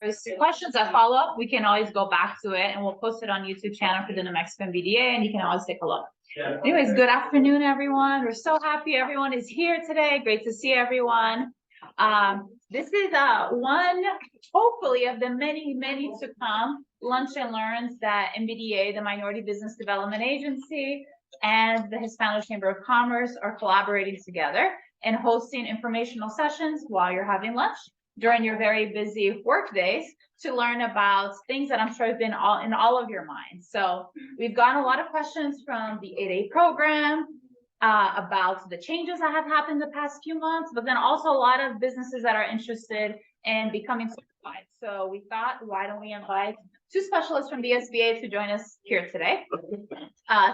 there's questions that follow up, we can always go back to it and we'll post it on YouTube channel for the New Mexico MBDA and you can always take a look. Anyways, good afternoon, everyone. We're so happy everyone is here today. Great to see everyone. This is one, hopefully, of the many to come lunch and learns that MBDA, the Minority Business Development Agency, and the Hispano Chamber of Commerce are collaborating together and hosting informational sessions while you're having lunch during your very busy work days to learn about things that I'm sure have been in all of your minds. So we've gotten a lot of questions from the 8A program about the changes that have happened the past few months, but then also a lot of businesses that are interested in becoming certified. So we thought, why don't we invite two specialists from the SBA to join us here today.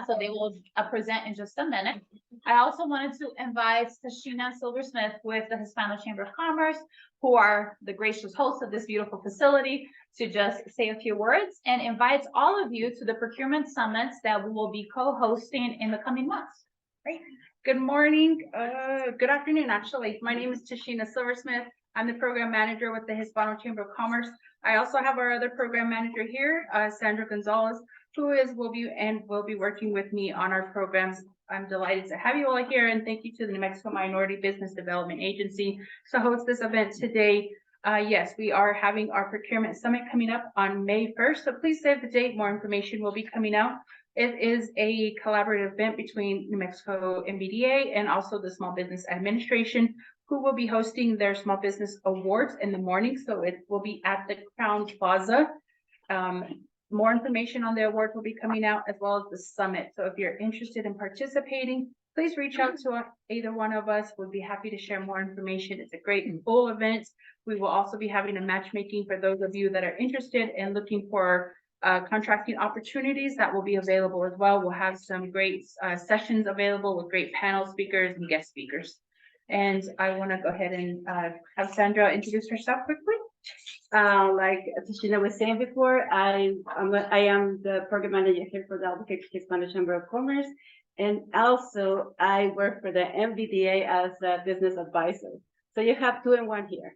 So they will present in just a minute. I also wanted to invite Tashina Silversmith with the Hispano Chamber of Commerce, who are the gracious hosts of this beautiful facility, to just say a few words and invite all of you to the procurement summits that we will be co-hosting in the coming months. Great. Good morning. Good afternoon, actually. My name is Tashina Silversmith. I'm the program manager with the Hispano Chamber of Commerce. I also have our other program manager here, Sandra Gonzalez, who will be working with me on our programs. I'm delighted to have you all here, and thank you to the New Mexico Minority Business Development Agency to host this event today. Yes, we are having our procurement summit coming up on May 1st, so please save the date. More information will be coming out. It is a collaborative event between New Mexico MBDA and also the Small Business Administration, who will be hosting their Small Business Awards in the morning. So it will be at the Crown Plaza. More information on the award will be coming out, as well as the summit. So if you're interested in participating, please reach out to either one of us. We'll be happy to share more information. It's a great and full event. We will also be having a matchmaking for those of you that are interested and looking for contracting opportunities that will be available as well. We'll have some great sessions available with great panel speakers and guest speakers. And I want to go ahead and have Sandra introduce herself quickly. Like Tashina was saying before, I am the program manager here for the Albuquerque Hispano Chamber of Commerce, and also I work for the MBDA as a business advisor. So you have two in one here.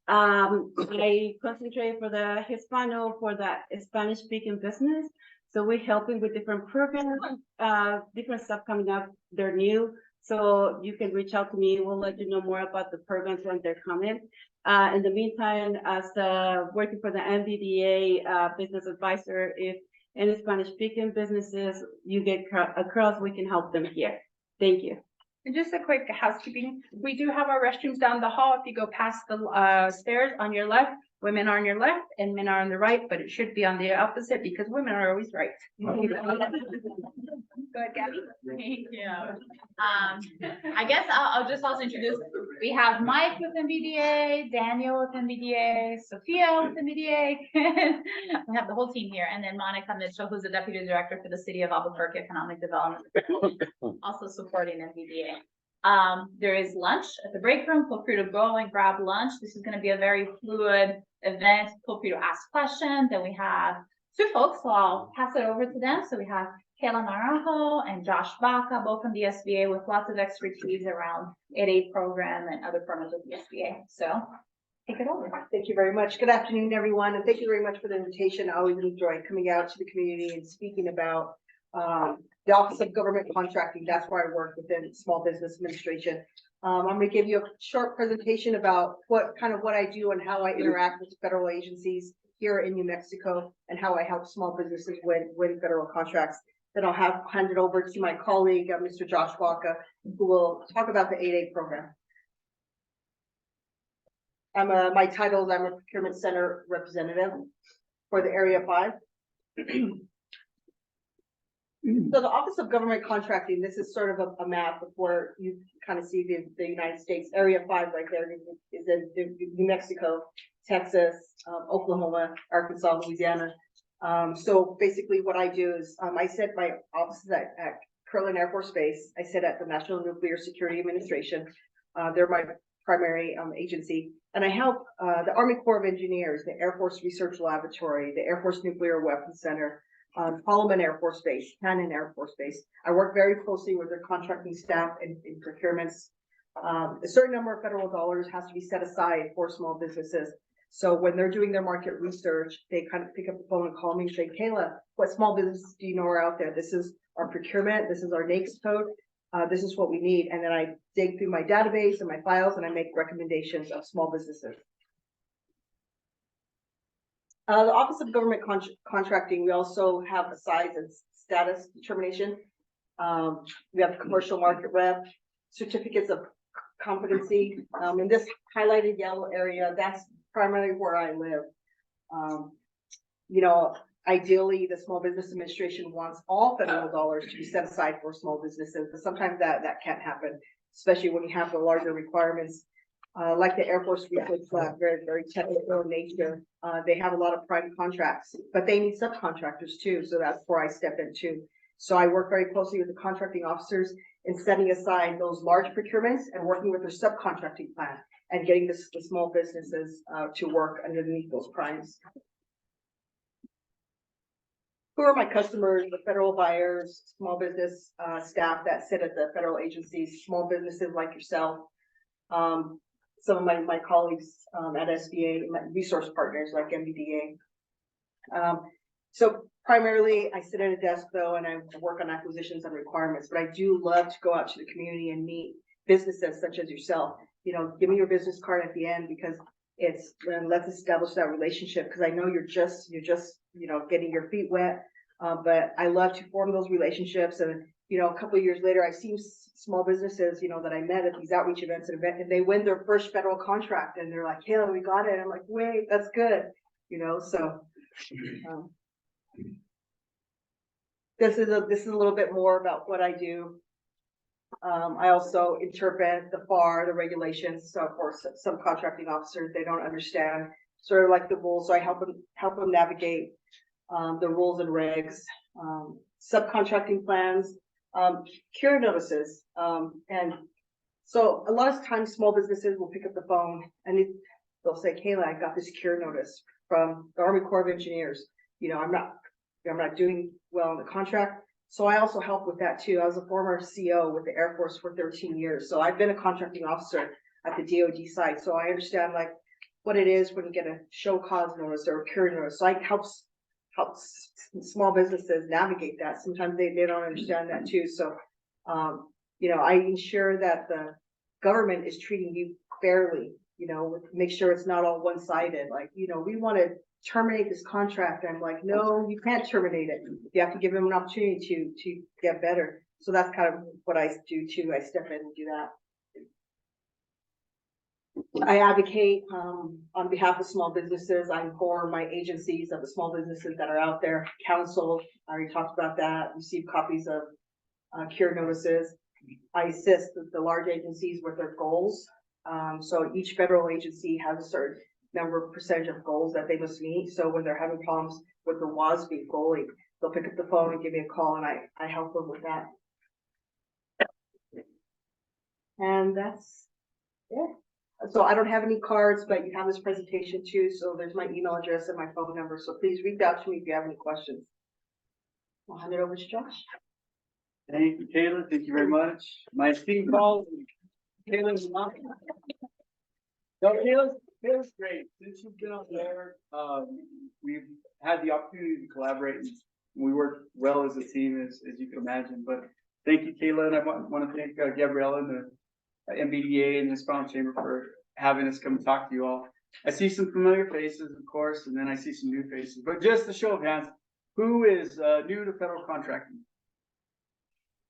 I concentrate for the Hispano, for the Spanish-speaking business. So we're helping with different programs, different stuff coming up. They're new. So you can reach out to me. We'll let you know more about the programs when they're coming. In the meantime, as working for the MBDA business advisor, if any Spanish-speaking businesses you get across, we can help them here. Thank you. And just a quick housekeeping, we do have our restrooms down the hall. If you go past the stairs on your left, women are on your left and men are on the right, but it should be on the opposite because women are always right. Go ahead, Gabby. Thank you. I guess I'll just also introduce, we have Mike with MBDA, Daniel with MBDA, Sophia with MBDA. We have the whole team here. And then Monica Mitchell, who's the Deputy Director for the City of Albuquerque Economic Development, also supporting MBDA. There is lunch at the break room. Feel free to go and grab lunch. This is going to be a very fluid event. Feel free to ask questions. Then we have two folks, so I'll pass it over to them. So we have Kayla Naranjo and Josh Baca, both from the SBA with lots of expertise around 8A program and other programs of the SBA. So take it over. Thank you very much. Good afternoon, everyone. And thank you very much for the invitation. I always enjoy coming out to the community and speaking about the Office of Government Contracting. That's where I work within Small Business Administration. I'm going to give you a short presentation about what I do and how I interact with federal agencies here in New Mexico and how I help small businesses win federal contracts. Then I'll hand it over to my colleague, Mr. Josh Baca, who will talk about the 8A program. My title is I'm a procurement center representative for the Area 5. So the Office of Government Contracting, this is sort of a map of where you kind of see the United States. Area 5 right there is in New Mexico, Texas, Oklahoma, Arkansas, Louisiana. So basically what I do is I sit my offices at Curlin Air Force Base. I sit at the National Nuclear Security Administration. They're my primary agency. And I help the Army Corps of Engineers, the Air Force Research Laboratory, the Air Force Nuclear Weapons Center, Holloman Air Force Base, Cannon Air Force Base. I work very closely with their contracting staff in procurements. A certain number of federal dollars has to be set aside for small businesses. So when they're doing their market research, they kind of pick up the phone and call me and say, Kayla, what small businesses do you know are out there? This is our procurement, this is our NAICS code, this is what we need. And then I dig through my database and my files and I make recommendations of small businesses. The Office of Government Contracting, we also have a size and status determination. We have commercial market rep, certificates of competency. In this highlighted yellow area, that's primarily where I live. You know, ideally, the Small Business Administration wants all federal dollars to be set aside for small businesses, but sometimes that can't happen, especially when you have the larger requirements. Like the Air Force Research Lab, very technical in nature. They have a lot of prime contracts, but they need subcontractors too. So that's where I step in too. So I work very closely with the contracting officers in setting aside those large procurements and working with their subcontracting plan and getting the small businesses to work underneath those primes. Who are my customers? The federal buyers, small business staff that sit at the federal agencies, small businesses like yourself. Some of my colleagues at SBA, my resource partners like MBDA. So primarily I sit at a desk though, and I work on acquisitions and requirements, but I do love to go out to the community and meet businesses such as yourself. You know, give me your business card at the end because it's, let's establish that relationship because I know you're just, you know, getting your feet wet. But I love to form those relationships. And, you know, a couple of years later, I've seen small businesses, you know, that I met at these outreach events and they win their first federal contract and they're like, hey, we got it. And I'm like, wait, that's good. You know, so this is a little bit more about what I do. I also interpret the FAR, the regulations. So of course, some contracting officers, they don't understand sort of like the rules. So I help them navigate the rules and regs, subcontracting plans, cure notices. And so a lot of times small businesses will pick up the phone and they'll say, Kayla, I got this cure notice from the Army Corps of Engineers. You know, I'm not doing well on the contract. So I also help with that too. I was a former CO with the Air Force for 13 years. So I've been a contracting officer at the DoD site. So I understand like what it is when you get a show cause notice or a cure notice. So I helps small businesses navigate that. Sometimes they don't understand that too. So, you know, I ensure that the government is treating you fairly, you know, make sure it's not all one-sided. Like, you know, we want to terminate this contract. I'm like, no, you can't terminate it. You have to give them an opportunity to get better. So that's kind of what I do too. I step in and do that. I advocate on behalf of small businesses. I inform my agencies of the small businesses that are out there. Council, I already talked about that. Receive copies of cure notices. I assist the large agencies with their goals. So each federal agency has a certain percentage of goals that they must meet. So when they're having problems with the WASB goalie, they'll pick up the phone and give me a call and I help them with that. And that's it. So I don't have any cards, but you have this presentation too. So there's my email address and my phone number. So please reach out to me if you have any questions. I'll hand it over to Josh. Thank you, Kayla. Thank you very much. My esteemed colleague, Kayla's mom. No, Kayla's great. Since she's been on there, we've had the opportunity to collaborate and we work well as a team, as you can imagine. But thank you, Kayla. And I want to thank Gabriella and the MBDA and the Hispano Chamber for having us come talk to you all. I see some familiar faces, of course, and then I see some new faces. But just a show of hands, who is new to federal contracting?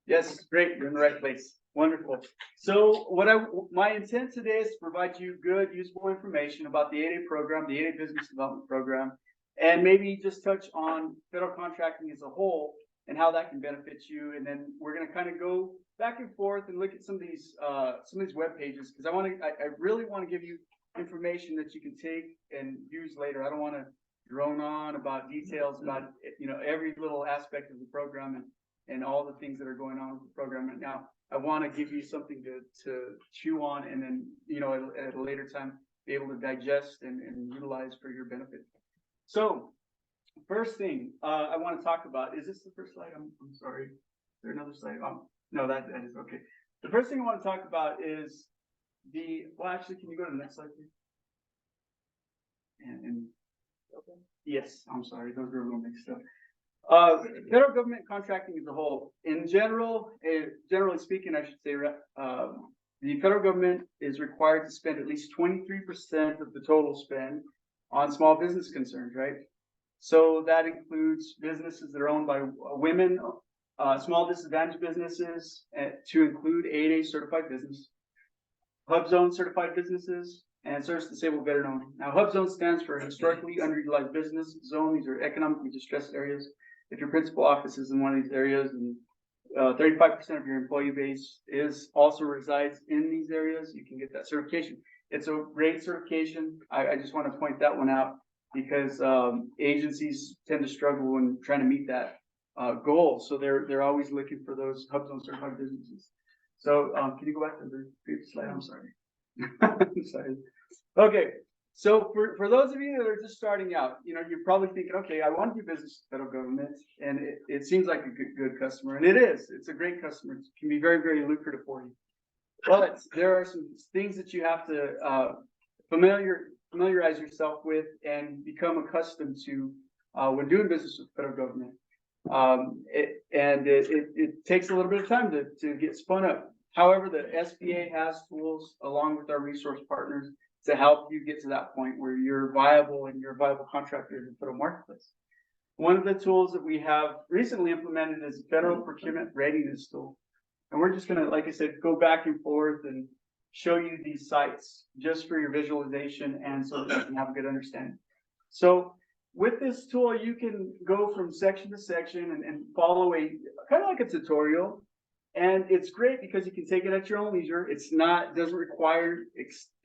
Yes, great, you're in the right place. Wonderful. So my intent today is to provide you good, useful information about the 8A program, the 8A Business Development Program, and maybe just touch on federal contracting as a whole and how that can benefit you. And then we're going to kind of go back and forth and look at some of these web pages because I really want to give you information that you can take and use later. I don't want to drone on about details about every little aspect of the program and all the things that are going on with the program right now. I want to give you something to chew on and then at a later time be able to digest and utilize for your benefit. So first thing I want to talk about, is this the first slide? I'm sorry. Is there another slide? No, that is okay. The first thing I want to talk about is actually, can you go to the next slide, please? and yes, I'm sorry, those are a little mixed up. Federal government contracting as a whole, in general, generally speaking, I should say, the federal government is required to spend at least 23% of the total spend on small business concerns, right? So that includes businesses that are owned by women, small disadvantaged businesses, to include 8A certified business, Hub Zone certified businesses, and service disabled veteran owned. Now, Hub Zone stands for historically underutilized business zone. These are economically distressed areas. If your principal office is in one of these areas, and 35% of your employee base also resides in these areas, you can get that certification. It's a great certification. I just want to point that one out because agencies tend to struggle when trying to meet that goal. So they're always looking for those Hub Zone certified businesses. So can you go back to the previous slide? I'm sorry. I'm sorry. Okay. So for those of you that are just starting out, you're probably thinking, okay, I want to do business with the federal government, and it seems like a good customer, and it is. It's a great customer. It can be very, very lucrative for you. But there are some things that you have to familiarize yourself with and become accustomed to when doing business with the federal government. It takes a little bit of time to get spun up. However, the SBA has tools along with our resource partners to help you get to that point where you're viable and you're a viable contractor in the federal marketplace. One of the tools that we have recently implemented is a federal procurement readiness tool. And we're just gonna, like I said, go back and forth and show you these sites just for your visualization and so that you can have a good understanding. So with this tool, you can go from section to section and follow a kind of like a tutorial. And it's great because you can take it at your own leisure. Doesn't require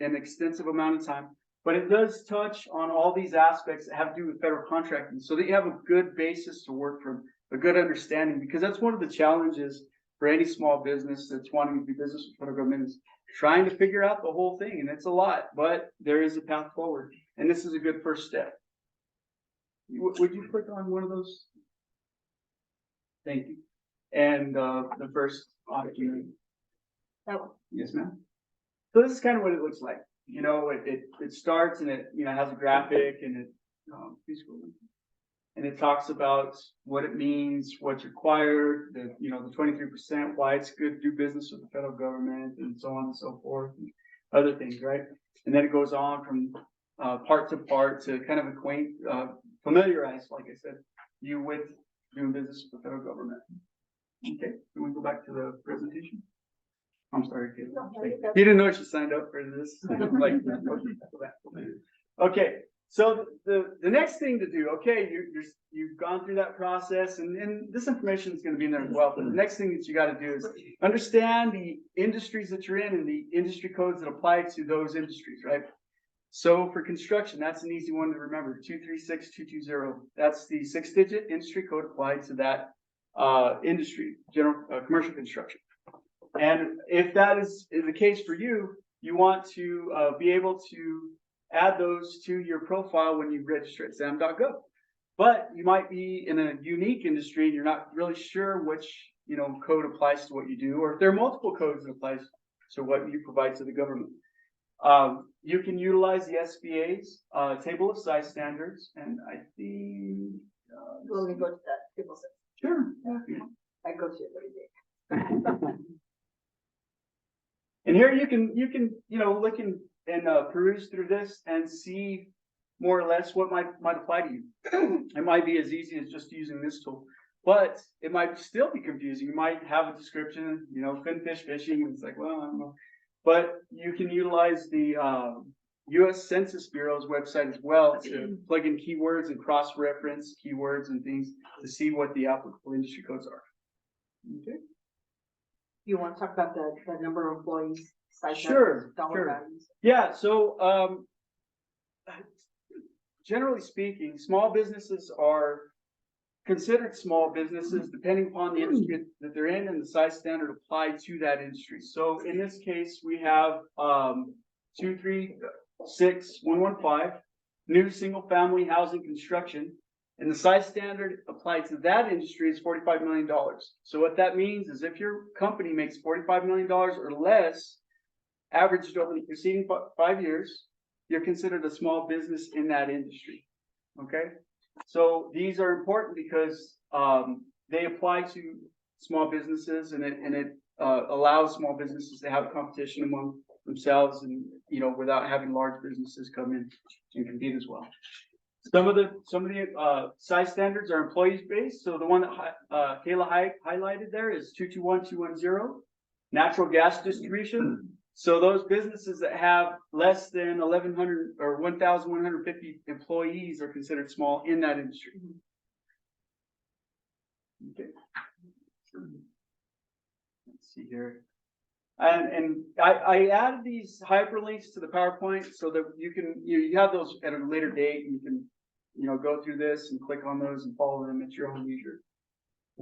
an extensive amount of time, but it does touch on all these aspects that have to do with federal contracting so that you have a good basis to work from, a good understanding, because that's one of the challenges for any small business that's wanting to do business with federal government is trying to figure out the whole thing. And it's a lot, but there is a path forward. And this is a good first step. Would you click on one of those? Thank you. And the first opportunity. Yes, ma'am. So this is kind of what it looks like. It starts and it has a graphic and it talks about what it means, what's required, the 23%, why it's good to do business with the federal government, and so on and so forth, and other things, right? And then it goes on from part to part to kind of familiarize, like I said, you with doing business with the federal government. Okay, can we go back to the presentation? I'm sorry, kid. You didn't know she signed up for this. Okay, so the next thing to do, okay, you've gone through that process, and this information is going to be in there as well. But the next thing that you got to do is understand the industries that you're in and the industry codes that apply to those industries, right? So for construction, that's an easy one to remember, 236220. That's the 6-digit industry code applied to that industry, general commercial construction. And if that is the case for you, you want to be able to add those to your profile when you register at sam.gov. But you might be in a unique industry and you're not really sure which code applies to what you do, or if there are multiple codes that applies to what you provide to the government. You can utilize the SBA's table of size standards, and I think Let me go to that table. sure. I go to it every day. And here you can look and peruse through this and see more or less what might apply to you. It might be as easy as just using this tool, but it might still be confusing. You might have a description, fin fish fishing, and it's like, well, I don't know. But you can utilize the U.S. Census Bureau's website as well to plug in keywords and cross-reference keywords and things to see what the applicable industry codes are. Okay. You want to talk about the number of employees? Sure, dollar values? Yeah, so generally speaking, small businesses are considered small businesses depending upon the industry that they're in and the size standard applied to that industry. So in this case, we have 236115, new single family housing construction. And the size standard applied to that industry is $45 million. So what that means is if your company makes $45 million or less, averaged over the preceding 5 years, you're considered a small business in that industry. Okay? So these are important because they apply to small businesses, and it allows small businesses to have competition among themselves, and without having large businesses come in and compete as well. Some of the size standards are employees based. So the one that Kayla highlighted there is 221210, natural gas distribution. So those businesses that have less than 1,100 or 1,150 employees are considered small in that industry. Okay. Let's see here. And I added these hyperlinks to the PowerPoint so that you have those at a later date, and you can go through this and click on those and follow them at your own leisure.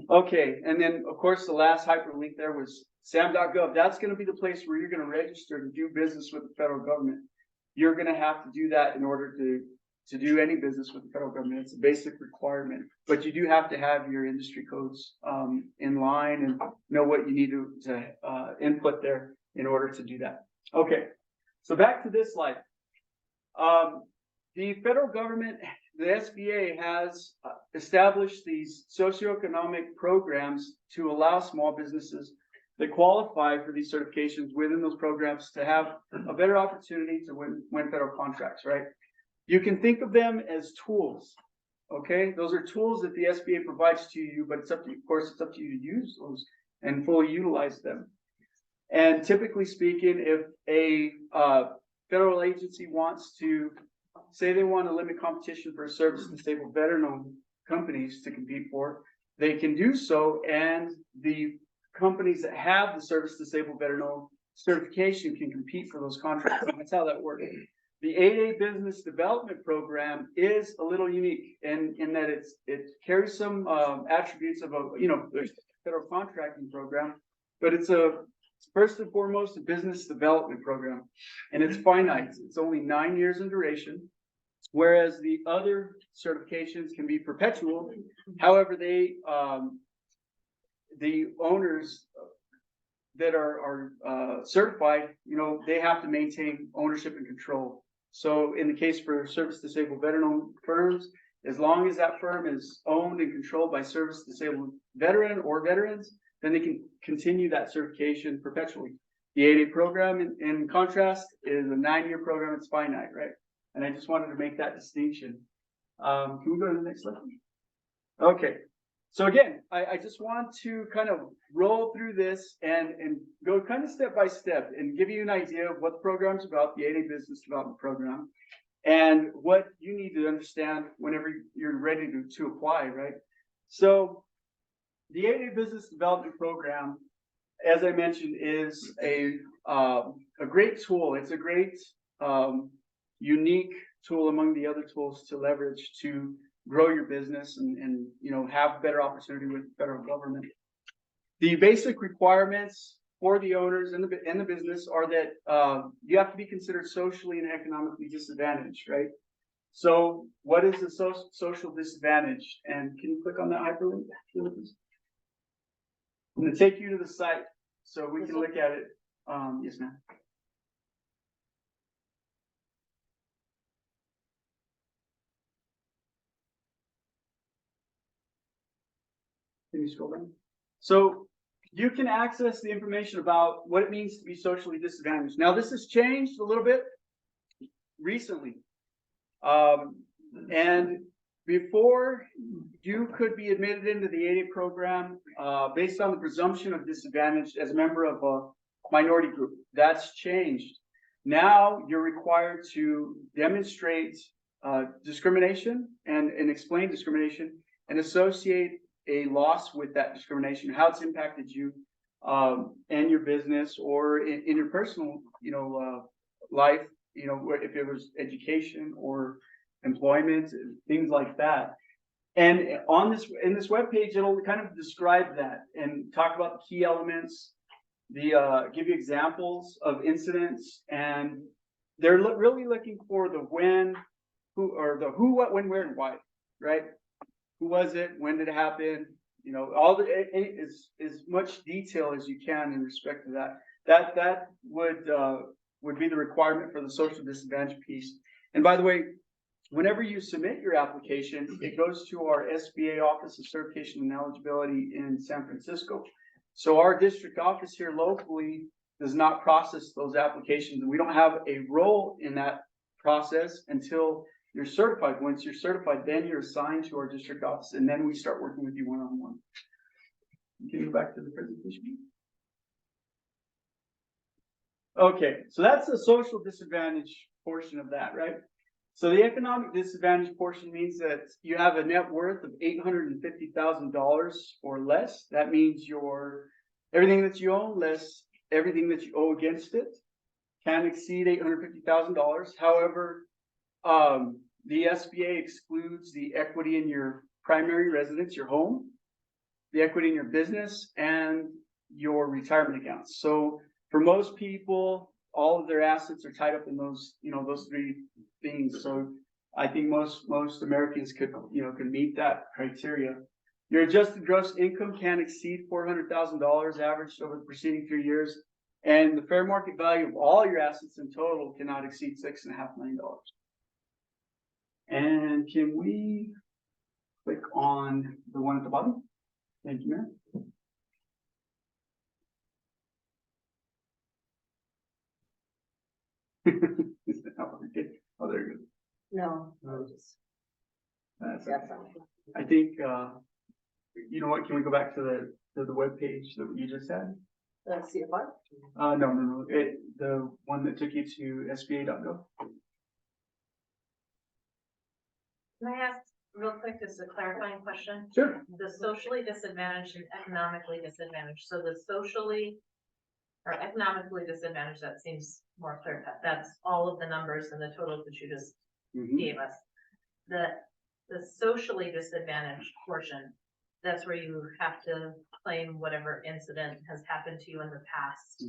Okay, and then of course the last hyperlink there was sam.gov. That's going to be the place where you're going to register to do business with the federal government. You're going to have to do that in order to do any business with the federal government. It's a basic requirement, but you do have to have your industry codes in line and know what you need to input there in order to do that. Okay, so back to this slide. The federal government, the SBA, has established these socioeconomic programs to allow small businesses that qualify for these certifications within those programs to have a better opportunity to win federal contracts, right? You can think of them as tools, okay? Those are tools that the SBA provides to you, but it's up to you, of course, it's up to you to use those and fully utilize them. And typically speaking, if a federal agency wants to, say they want to limit competition for service-disabled veteran-owned companies to compete for, they can do so, and the companies that have the service-disabled veteran-owned certification can compete for those contracts. And that's how that works. The 8A Business Development Program is a little unique in that it carries some attributes of a federal contracting program, but it's first and foremost a business development program, and it's finite. It's only 9 years in duration, whereas the other certifications can be perpetual. However, the owners that are certified, they have to maintain ownership and control. So in the case for service-disabled veteran-owned firms, as long as that firm is owned and controlled by service-disabled veteran or veterans, then they can continue that certification perpetually. The 8A program, in contrast, is a 9-year program. It's finite, right? And I just wanted to make that distinction. Can we go to the next slide? Okay. So again, I just want to kind of roll through this and go kind of step by step and give you an idea of what the program's about, the 8A Business Development Program, and what you need to understand whenever you're ready to apply, right? So the 8A Business Development Program, as I mentioned, is a great tool. It's a great unique tool among the other tools to leverage to grow your business and have better opportunity with the federal government. The basic requirements for the owners and the business are that you have to be considered socially and economically disadvantaged, right? So what is a social disadvantage? And can you click on that hyperlink? I'm going to take you to the site so we can look at it. Yes, ma'am. Can you scroll down? So you can access the information about what it means to be socially disadvantaged. Now, this has changed a little bit recently. And before, you could be admitted into the 8A program based on the presumption of disadvantage as a member of a minority group. That's changed. Now you're required to demonstrate discrimination and explain discrimination and associate a loss with that discrimination, how it's impacted you and your business, or in your personal, life, if it was education or employment, things like that. And in this webpage, it'll kind of describe that and talk about the key elements, give you examples of incidents, and they're really looking for the when, who, or the who, what, when, where, and why, right? Who was it? When did it happen? All as much detail as you can in respect to that. That would would be the requirement for the social disadvantage piece. And by the way, whenever you submit your application, it goes to our SBA Office of Certification and Eligibility in San Francisco. So our district office here locally does not process those applications, and we don't have a role in that process until you're certified. Once you're certified, then you're assigned to our district office, and then we start working with you one-on-one. Can you go back to the presentation? Okay, so that's the social disadvantage portion of that, right? So the economic disadvantage portion means that you have a net worth of $850,000 or less. That means your everything that you own less everything that you owe against it can exceed $850,000. However, the SBA excludes the equity in your primary residence, your home, the equity in your business, and your retirement accounts. So for most people, all of their assets are tied up in those, those three things. So I think most Americans could meet that criteria. Your adjusted gross income can exceed $400,000 averaged over the preceding 3 years, and the fair market value of all your assets in total cannot exceed $6.5 million. And can we click on the one at the bottom? Thank you, ma'am. Oh, there you go. No. That's Yes. I think, you know what, can we go back to the web page that you just had? Let's see if I. No. The one that took you to SBA.gov. Can I ask real quick, just a clarifying question? Sure. The socially disadvantaged and economically disadvantaged. So the socially or economically disadvantaged, that seems more clear cut. That's all of the numbers and the totals that you just gave us. The socially disadvantaged portion, that's where you have to claim whatever incident has happened to you in the past.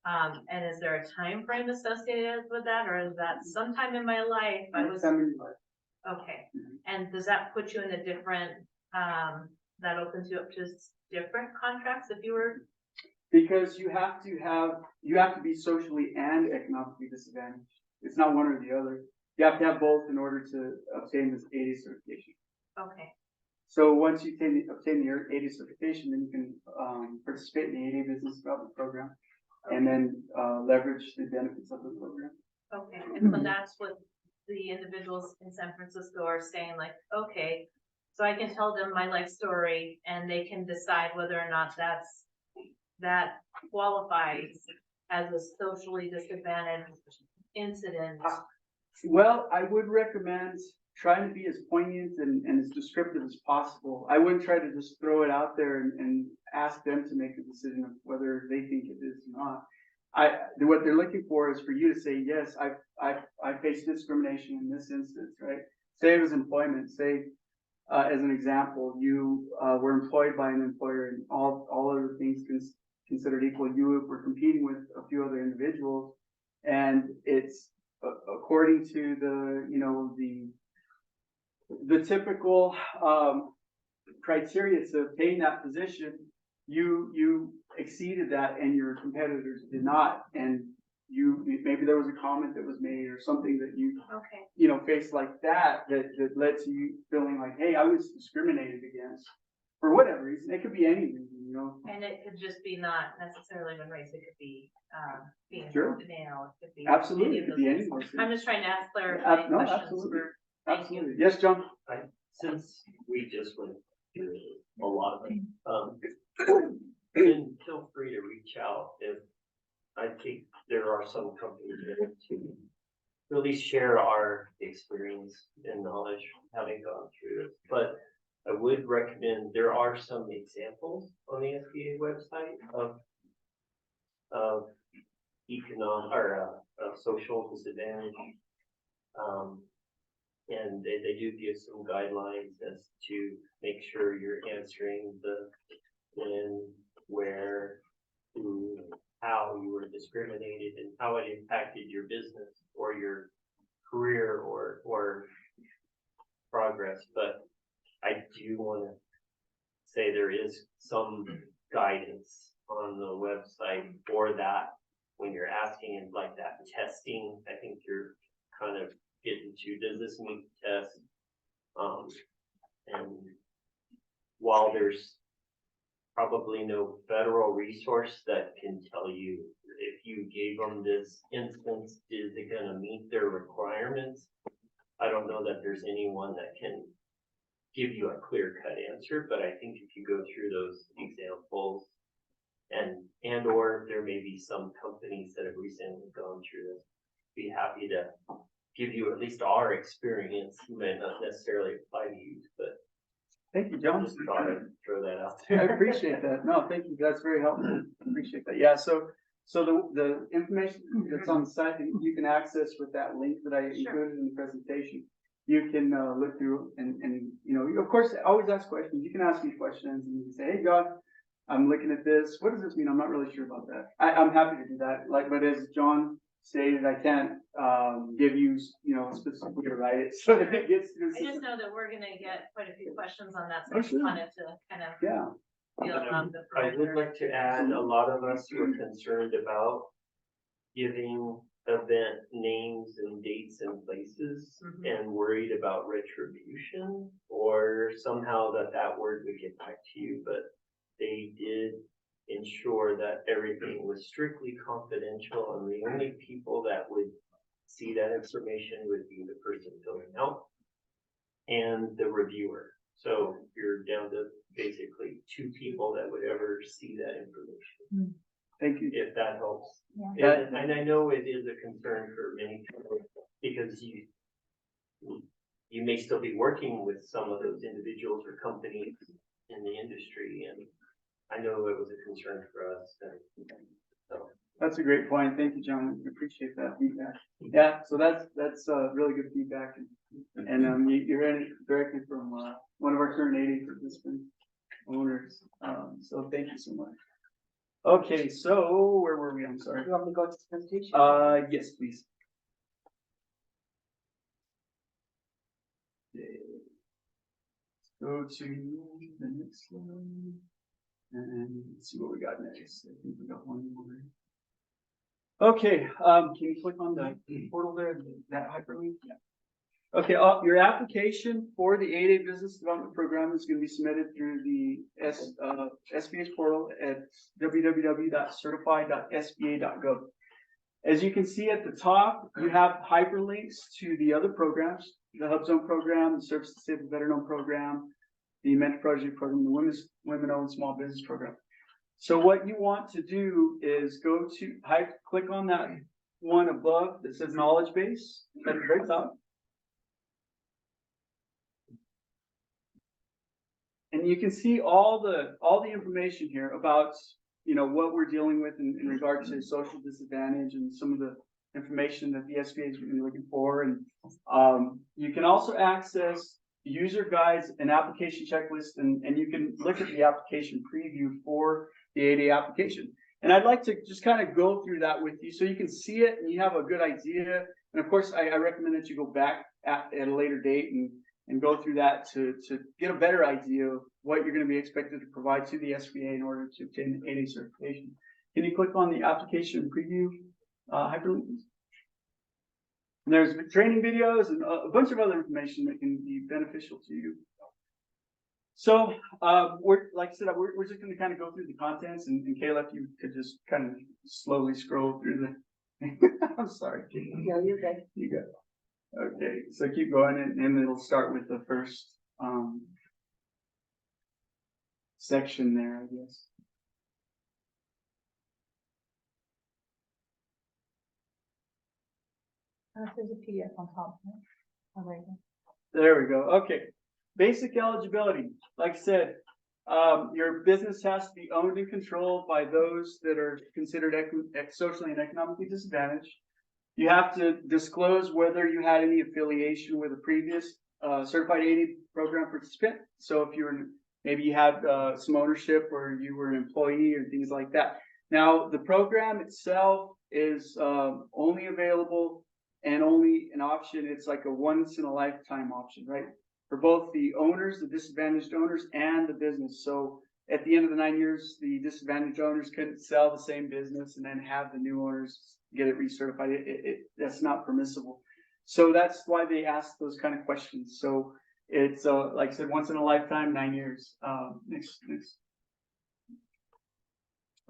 And is there a time frame associated with that, or is that sometime in my life I was okay? And does that put you in a different that opens you up to different contracts if you were? Because you have to be socially and economically disadvantaged. It's not one or the other. You have to have both in order to obtain this ADA certification. Okay. So once you obtain your ADA certification, then you can participate in the ADA Business Development Program, and then leverage the benefits of the program. Okay, and so that's what the individuals in San Francisco are saying, like, okay, so I can tell them my life story, and they can decide whether or not that qualifies as a socially disadvantaged incident. Well, I would recommend trying to be as poignant and as descriptive as possible. I wouldn't try to just throw it out there and ask them to make a decision of whether they think it is or not. What they're looking for is for you to say, yes, I faced discrimination in this instance, right? Say it was employment. Say, as an example, you were employed by an employer, and all other things considered equal, you were competing with a few other individuals, and it's according to the typical criteria to obtain that position, you exceeded that and your competitors did not, and maybe there was a comment that was made or something that you faced like that led to you feeling like, hey, I was discriminated against for whatever reason. It could be any reason, And it could just be not necessarily when race, it could be being Sure. male, it could be Absolutely, any it of could those be things. any of those I'm things. just trying to ask clarifying No, questions absolutely. for. Thank you. Absolutely. Yes, John? Since we just went through a lot of it, then feel free to reach out if I think there are some companies that to really share our experience and knowledge having gone through it. But I would recommend, there are some examples on the SBA website of economic or social disadvantage. And they do give some guidelines as to make sure you're answering the when, where, who, how you were discriminated and how it impacted your business or your career or progress. But I do want to say there is some guidance on the website for that when you're asking and like that testing, I think you're kind of getting to, does this meet the test? And while there's probably no federal resource that can tell you if you gave them this instance, is it gonna meet their requirements? I don't know that there's anyone that can give you a clear-cut answer, but I think if you go through those examples and or there may be some companies that have recently gone through this, be happy to give you at least our experience. You may not necessarily apply to you, but Thank you, John. just thought I'd throw that out I there. appreciate that. No, thank you. That's very helpful. Appreciate that. Yeah, so the information that's on the site that you can access with that link that I included in the presentation. You can look through and you know, of course, always ask questions. You can ask me questions and you can say, hey, John, I'm looking at this. What does this mean? I'm not really sure about that. I'm happy to do that. But as John stated, I can't give you, you know, specifically to write it so that it gets through. I just know that we're gonna get quite a few questions on that, so Oh, I just sure. wanted to kind of Yeah. feel around the. I would like to add, a lot of us were concerned about giving event names and dates and places and worried about retribution or somehow that word would get back to you, but they did ensure that everything was strictly confidential and the only people that would see that information would be the person filling out and the reviewer. So you're down to basically 2 people that would ever see that information. Thank you. If that helps. Yeah. And I know it is a concern for many people because you may still be working with some of those individuals or companies in the industry, and I know it was a concern for us. So That's a great point. Thank you, John. I appreciate that feedback. Yeah, so that's really good feedback, and you're hearing it directly from one of our current 80 participant owners. So thank you so much. Okay, so where were we? I'm sorry. You want me to go to the presentation? Yes, please. Okay. Let's go to the next one. And let's see what we got next. I think we got one more. Okay, can you click on the portal there, that hyperlink? Yeah. Okay, your application for the 8A Business Development Program is going to be submitted through the SBA's portal at www.certify.sba.gov. As you can see at the top, you have hyperlinks to the other programs, the Hub Zone program, the Service Disabled Veteran program, the Mentor Project program, the Women-Owned Small Business program. So what you want to do is go to click on that one above that says Knowledge Base at the very top. And you can see all the information here about, you know, what we're dealing with in regard to social disadvantage and some of the information that the SBA is really looking for. And you can also access user guides and application checklist, and you can look at the application preview for the 8A application. And I'd like to just kind of go through that with you so you can see it and you have a good idea. And of course, I recommend that you go back at a later date and go through that to get a better idea of what you're going to be expected to provide to the SBA in order to obtain the 8A certification. Can you click on the application preview hyperlink? And there's training videos and a bunch of other information that can be beneficial to you. So, like I said, we're just going to kind of go through the contents, and Kayla, if you could just kind of slowly scroll through the. I'm sorry. Yeah, you're good. You go. Okay, so keep going, and it'll start with the first section there, I guess. There's a PDF on top. Oh, there you go. There we go. Okay. Basic eligibility. Like I said, your business has to be owned and controlled by those that are considered socially and economically disadvantaged. You have to disclose whether you had any affiliation with a previous certified 8A program participant. So if you were, maybe you had some ownership or you were an employee or things like that. Now, the program itself is only available and only an option. It's like a once in a lifetime option, right? For both the owners, the disadvantaged owners, and the business. So at the end of the 9 years, the disadvantaged owners couldn't sell the same business and then have the new owners get it recertified. That's not permissible. So that's why they ask those kind of questions. So it's like I said, once in a lifetime, 9 years. Next.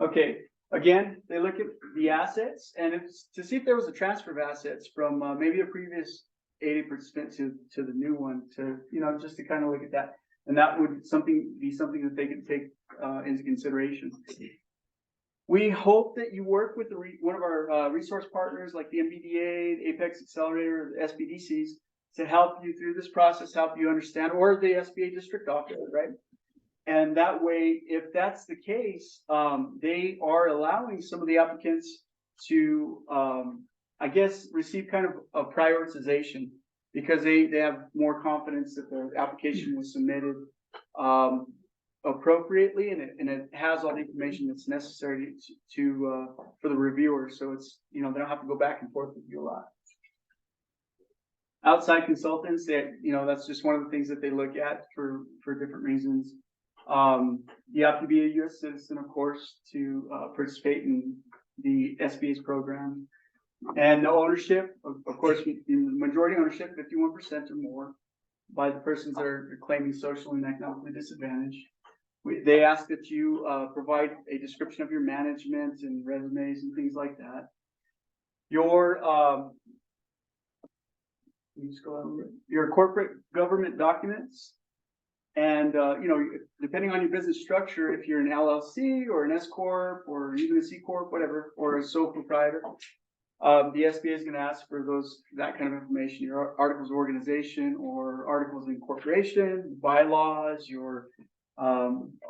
Okay, again, they look at the assets and it's to see if there was a transfer of assets from maybe a previous 80 participant to the new one, to just to kind of look at that. And that would be something that they can take into consideration. We hope that you work with one of our resource partners like the MBDA, Apex Accelerator, the SBDCs to help you through this process, help you understand, or the SBA district office, right? And that way, if that's the case, they are allowing some of the applicants to, I guess, receive kind of a prioritization because they have more confidence that the application was submitted appropriately and it has all the information that's necessary for the reviewer. So it's, they don't have to go back and forth with you a lot. Outside consultants, that's just one of the things that they look at for different reasons. You have to be a U.S. citizen, of course, to participate in the SBA's program. And the ownership, of course, the majority ownership, 51% or more, by the persons that are claiming social and economically disadvantaged. They ask that you provide a description of your management and resumes and things like that. Your corporate government documents, and depending on your business structure, if you're an LLC or an S corp or even a C corp, whatever, or a sole proprietor, the SBA is going to ask for that kind of information, your articles of organization or articles of incorporation, bylaws, your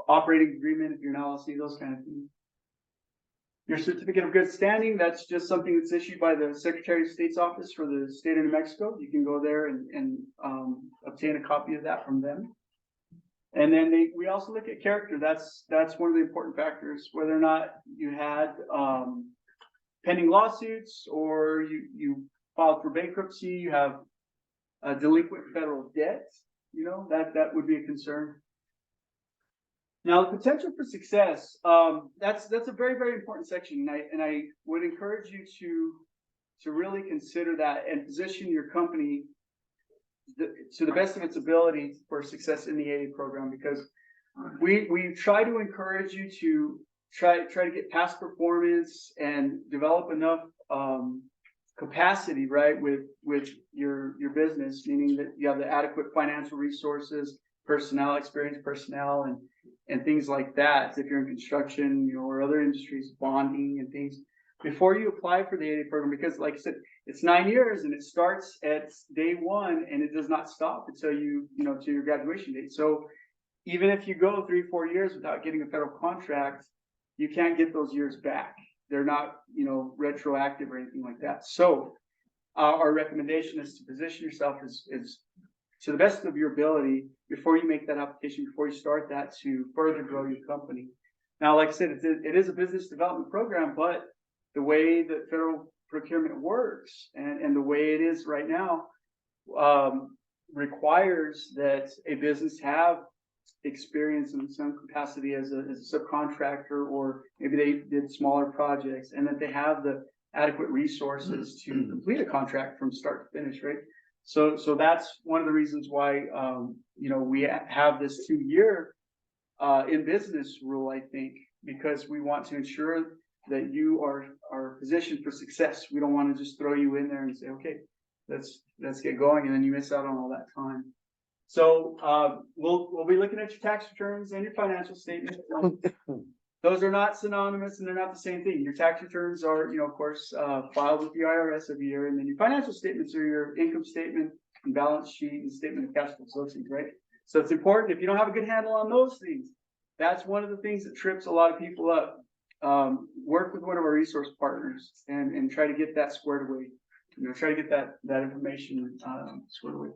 operating agreement if you're an LLC, those kind of things. Your certificate of good standing, that's just something that's issued by the Secretary of State's office for the state of New Mexico. You can go there and obtain a copy of that from them. And then we also look at character. That's one of the important factors, whether or not you had pending lawsuits or you filed for bankruptcy, you have a delinquent federal debt, that would be a concern. Now, the potential for success, that's a very, very important section. And I would encourage you to really consider that and position your company to the best of its ability for success in the AA program, because we try to encourage you to try to get past performance and develop enough capacity, right, with your business, meaning that you have the adequate financial resources, experienced personnel, and things like that. If you're in construction, or other industries, bonding and things, before you apply for the AA program, because like I said, it's 9 years and it starts at day one and it does not stop until to your graduation date. So even if you go 3-4 years without getting a federal contract, you can't get those years back. They're not, retroactive or anything like that. So our recommendation is to position yourself as to the best of your ability before you make that application, before you start that, to further grow your company. Now, like I said, it is a business development program, but the way that federal procurement works and the way it is right now requires that a business have experience in some capacity as a subcontractor, or maybe they did smaller projects, and that they have the adequate resources to complete a contract from start to finish, right? So that's one of the reasons why we have this 2-year in business rule, I think, because we want to ensure that you are positioned for success. We don't want to just throw you in there and say, okay, let's get going, and then you miss out on all that time. So we'll be looking at your tax returns and your financial statements. Those are not synonymous and they're not the same thing. Your tax returns are, of course, filed with the IRS every year, and then your financial statements are your income statement and balance sheet and statement of cash flows, those things, right? So it's important. If you don't have a good handle on those things, that's one of the things that trips a lot of people up. Work with one of our resource partners and try to get that squared away. Try to get that information squared away.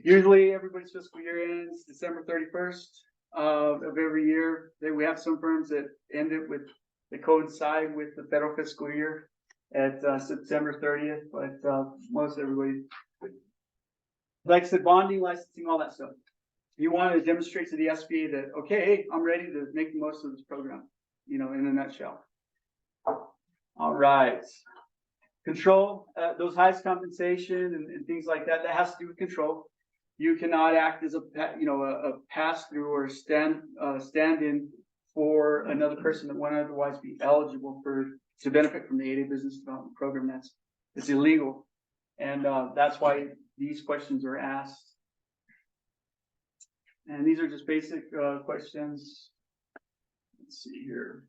Usually everybody's fiscal year ends December 31st of every year. We have some firms that they coincide with the federal fiscal year at September 30th, but most everybody, like I said, bonding, licensing, all that stuff. you want to demonstrate to the SBA that, okay, hey, I'm ready to make the most of this program, in a nutshell. All right. Control, those highest compensation and things like that, that has to do with control. You cannot act as a pass-through or stand-in for another person that would otherwise be eligible to benefit from the 8A Business Development Program. It's illegal. And that's why these questions are asked. And these are just basic questions. Let's see here.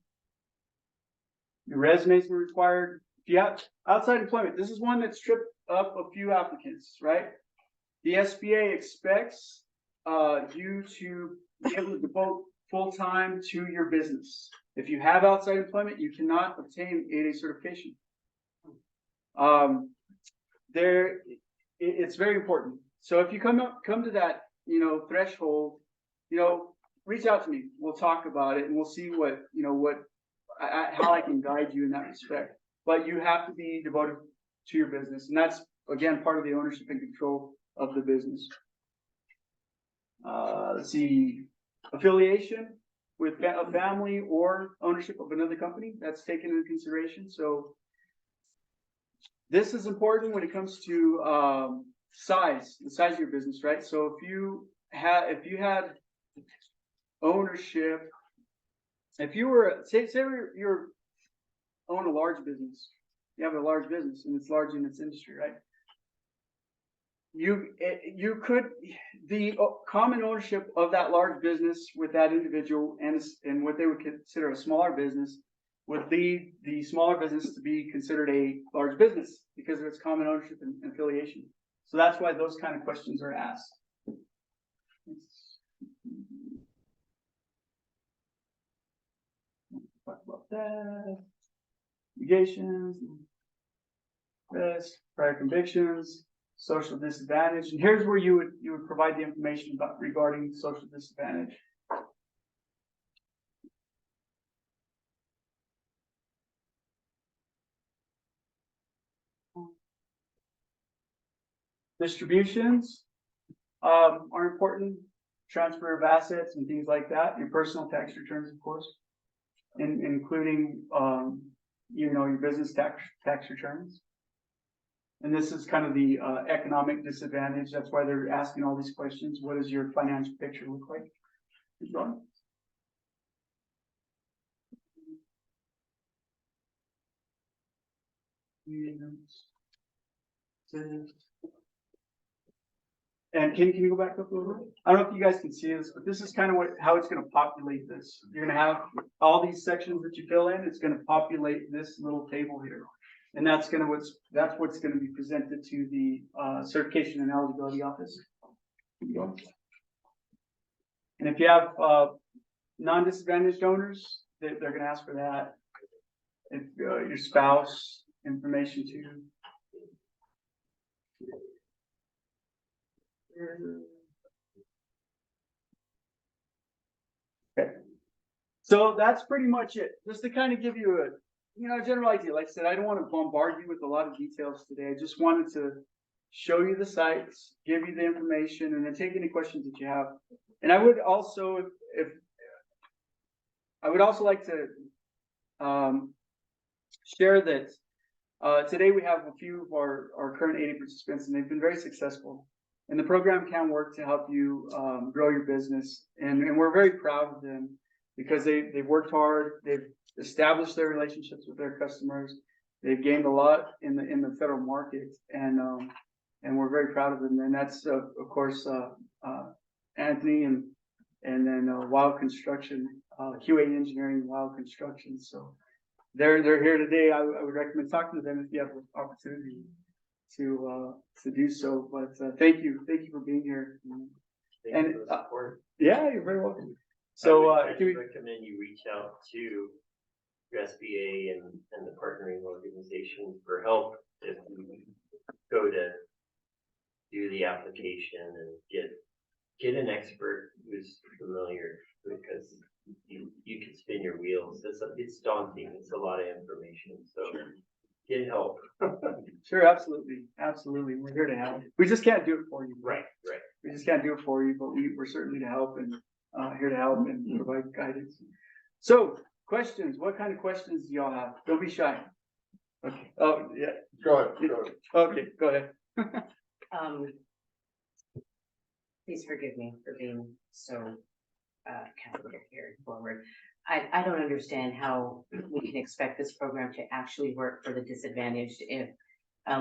Your resumes were required. If you have outside employment, this is one that's tripped up a few applicants, right? The SBA expects you to be able to devote full time to your business. If you have outside employment, you cannot obtain 8A certification. It's very important. So if you come to that, threshold, reach out to me. We'll talk about it and we'll see how I can guide you in that respect. But you have to be devoted to your business. And that's, again, part of the ownership and control of the business. Let's see, affiliation with a family or ownership of another company, that's taken into consideration. So this is important when it comes to the size of your business, right? So if you had ownership, if you were, say you're own a large business, you have a large business and it's large in its industry, right? You could, the common ownership of that large business with that individual and what they would consider a smaller business would lead the smaller business to be considered a large business because of its common ownership and affiliation. So that's why those kind of questions are asked. Talk about that. Negations, risk, prior convictions, social disadvantage, and here's where you would provide the information regarding social disadvantage. Distributions are important. Transfer of assets and things like that. Your personal tax returns, of course, including your business tax returns. And this is kind of the economic disadvantage. That's why they're asking all these questions. What does your financial picture look like? Keep going. And can you go back up a little bit? I don't know if you guys can see this, but this is kind of how it's going to populate this. You're going to have all these sections that you fill in. It's going to populate this little table here, and that's what's going to be presented to the certification and eligibility office. And if you have non-disadvantaged owners, they're going to ask for that. If your spouse information too. Okay, so that's pretty much it. Just to kind of give you a general idea. Like I said, I don't want to bombard you with a lot of details today. I just wanted to show you the sites, give you the information, and then take any questions that you have. And I would also, like to share that today we have a few of our current 8A participants, and they've been very successful. And the program can work to help you grow your business. And we're very proud of them because they've worked hard. They've established their relationships with their customers. They've gained a lot in the federal market, and we're very proud of them. And that's of course Anthony and then Wild Construction, QA Engineering, Wild Construction. So they're here today. I would recommend talking to them if you have the opportunity to do so. But thank you for being here. Thank you for the support. Yeah, you're very welcome. So I would recommend you reach out to SBA and the partnering organizations for help if you go to do the application and get an expert who's familiar, because you can spin your wheels. It's daunting. It's a lot of information. So get help. Sure, absolutely. We're here to help. We just can't do it for you. Right. We just can't do it for you, but we're certainly to help and, here to help and provide guidance. So, questions, what kind of questions do y'all have? Don't be shy. Okay, oh, yeah, Go ahead, go ahead. okay, go ahead. Please forgive me for being so, candid here forward. I don't understand how we can expect this program to actually work for the disadvantaged if,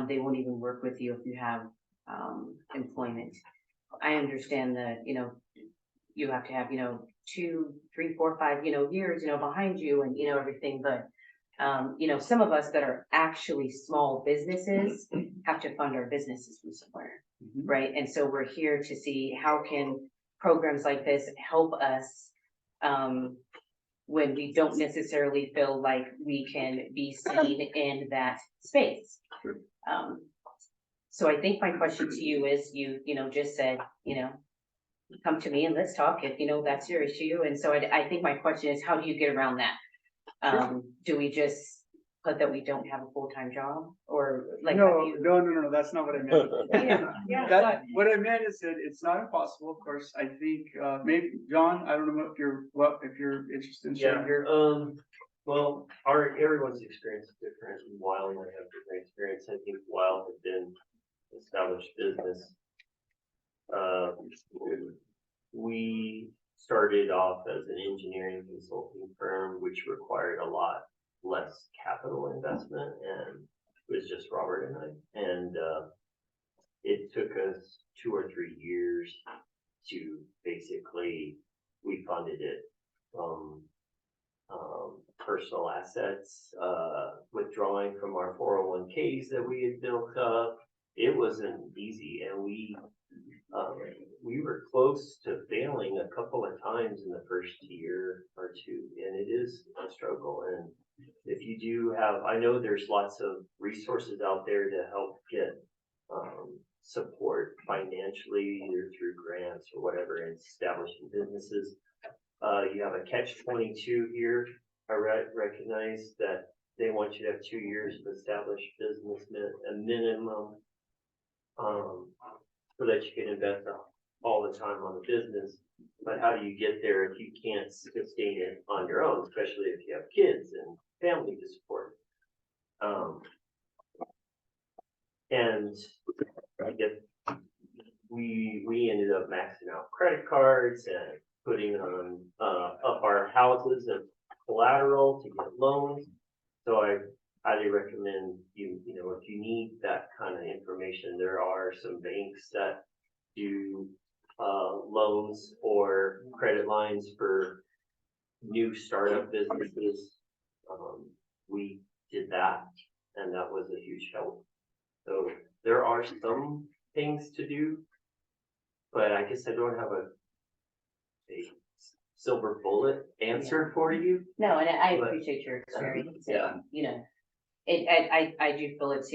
they won't even work with you if you have, employment. I understand that, you have to have, 2, 3, 4, 5, years, behind you and, everything, but, some of us that are actually small businesses have to fund our businesses from somewhere, right? And so we're here to see how can programs like this help us, when we don't necessarily feel like we can be seen in that space. So I think my question to you is, you just said, come to me and let's talk if, that's your issue. And so I think my question is, how do you get around that? Do we just put that we don't have a full-time job or like? No, that's not what I meant. Yeah. What I meant is that it's not impossible, of course. I think, maybe, John, I don't know if you're interested in sharing here. Well, everyone's experience is different. Wild and I have different experience. I think Wild has been established business. We started off as an engineering consulting firm, which required a lot less capital investment, and it was just Robert and I. And it took us 2 or 3 years to basically, we funded it from personal assets, withdrawing from our 401ks that we had built up. It wasn't easy, and we were close to failing a couple of times in the first year or two, and it is a struggle. And if you do have, I know there's lots of resources out there to help get support financially, either through grants or whatever, in establishing businesses. You have a catch-22 here. I recognize that they want you to have 2 years of established business, a minimum, so that you can invest all the time on the business. But how do you get there if you can't sustain it on your own, especially if you have kids and family to support? And I guess we ended up maxing out credit cards and putting on up our houses and collateral to get loans. So I highly recommend if you need that kind of information, there are some banks that do loans or credit lines for new startup businesses. We did that, and that was a huge help. So there are some things to do, but I guess I don't have a silver bullet answer for you. No, and I appreciate your experience. Yeah. I do feel it's,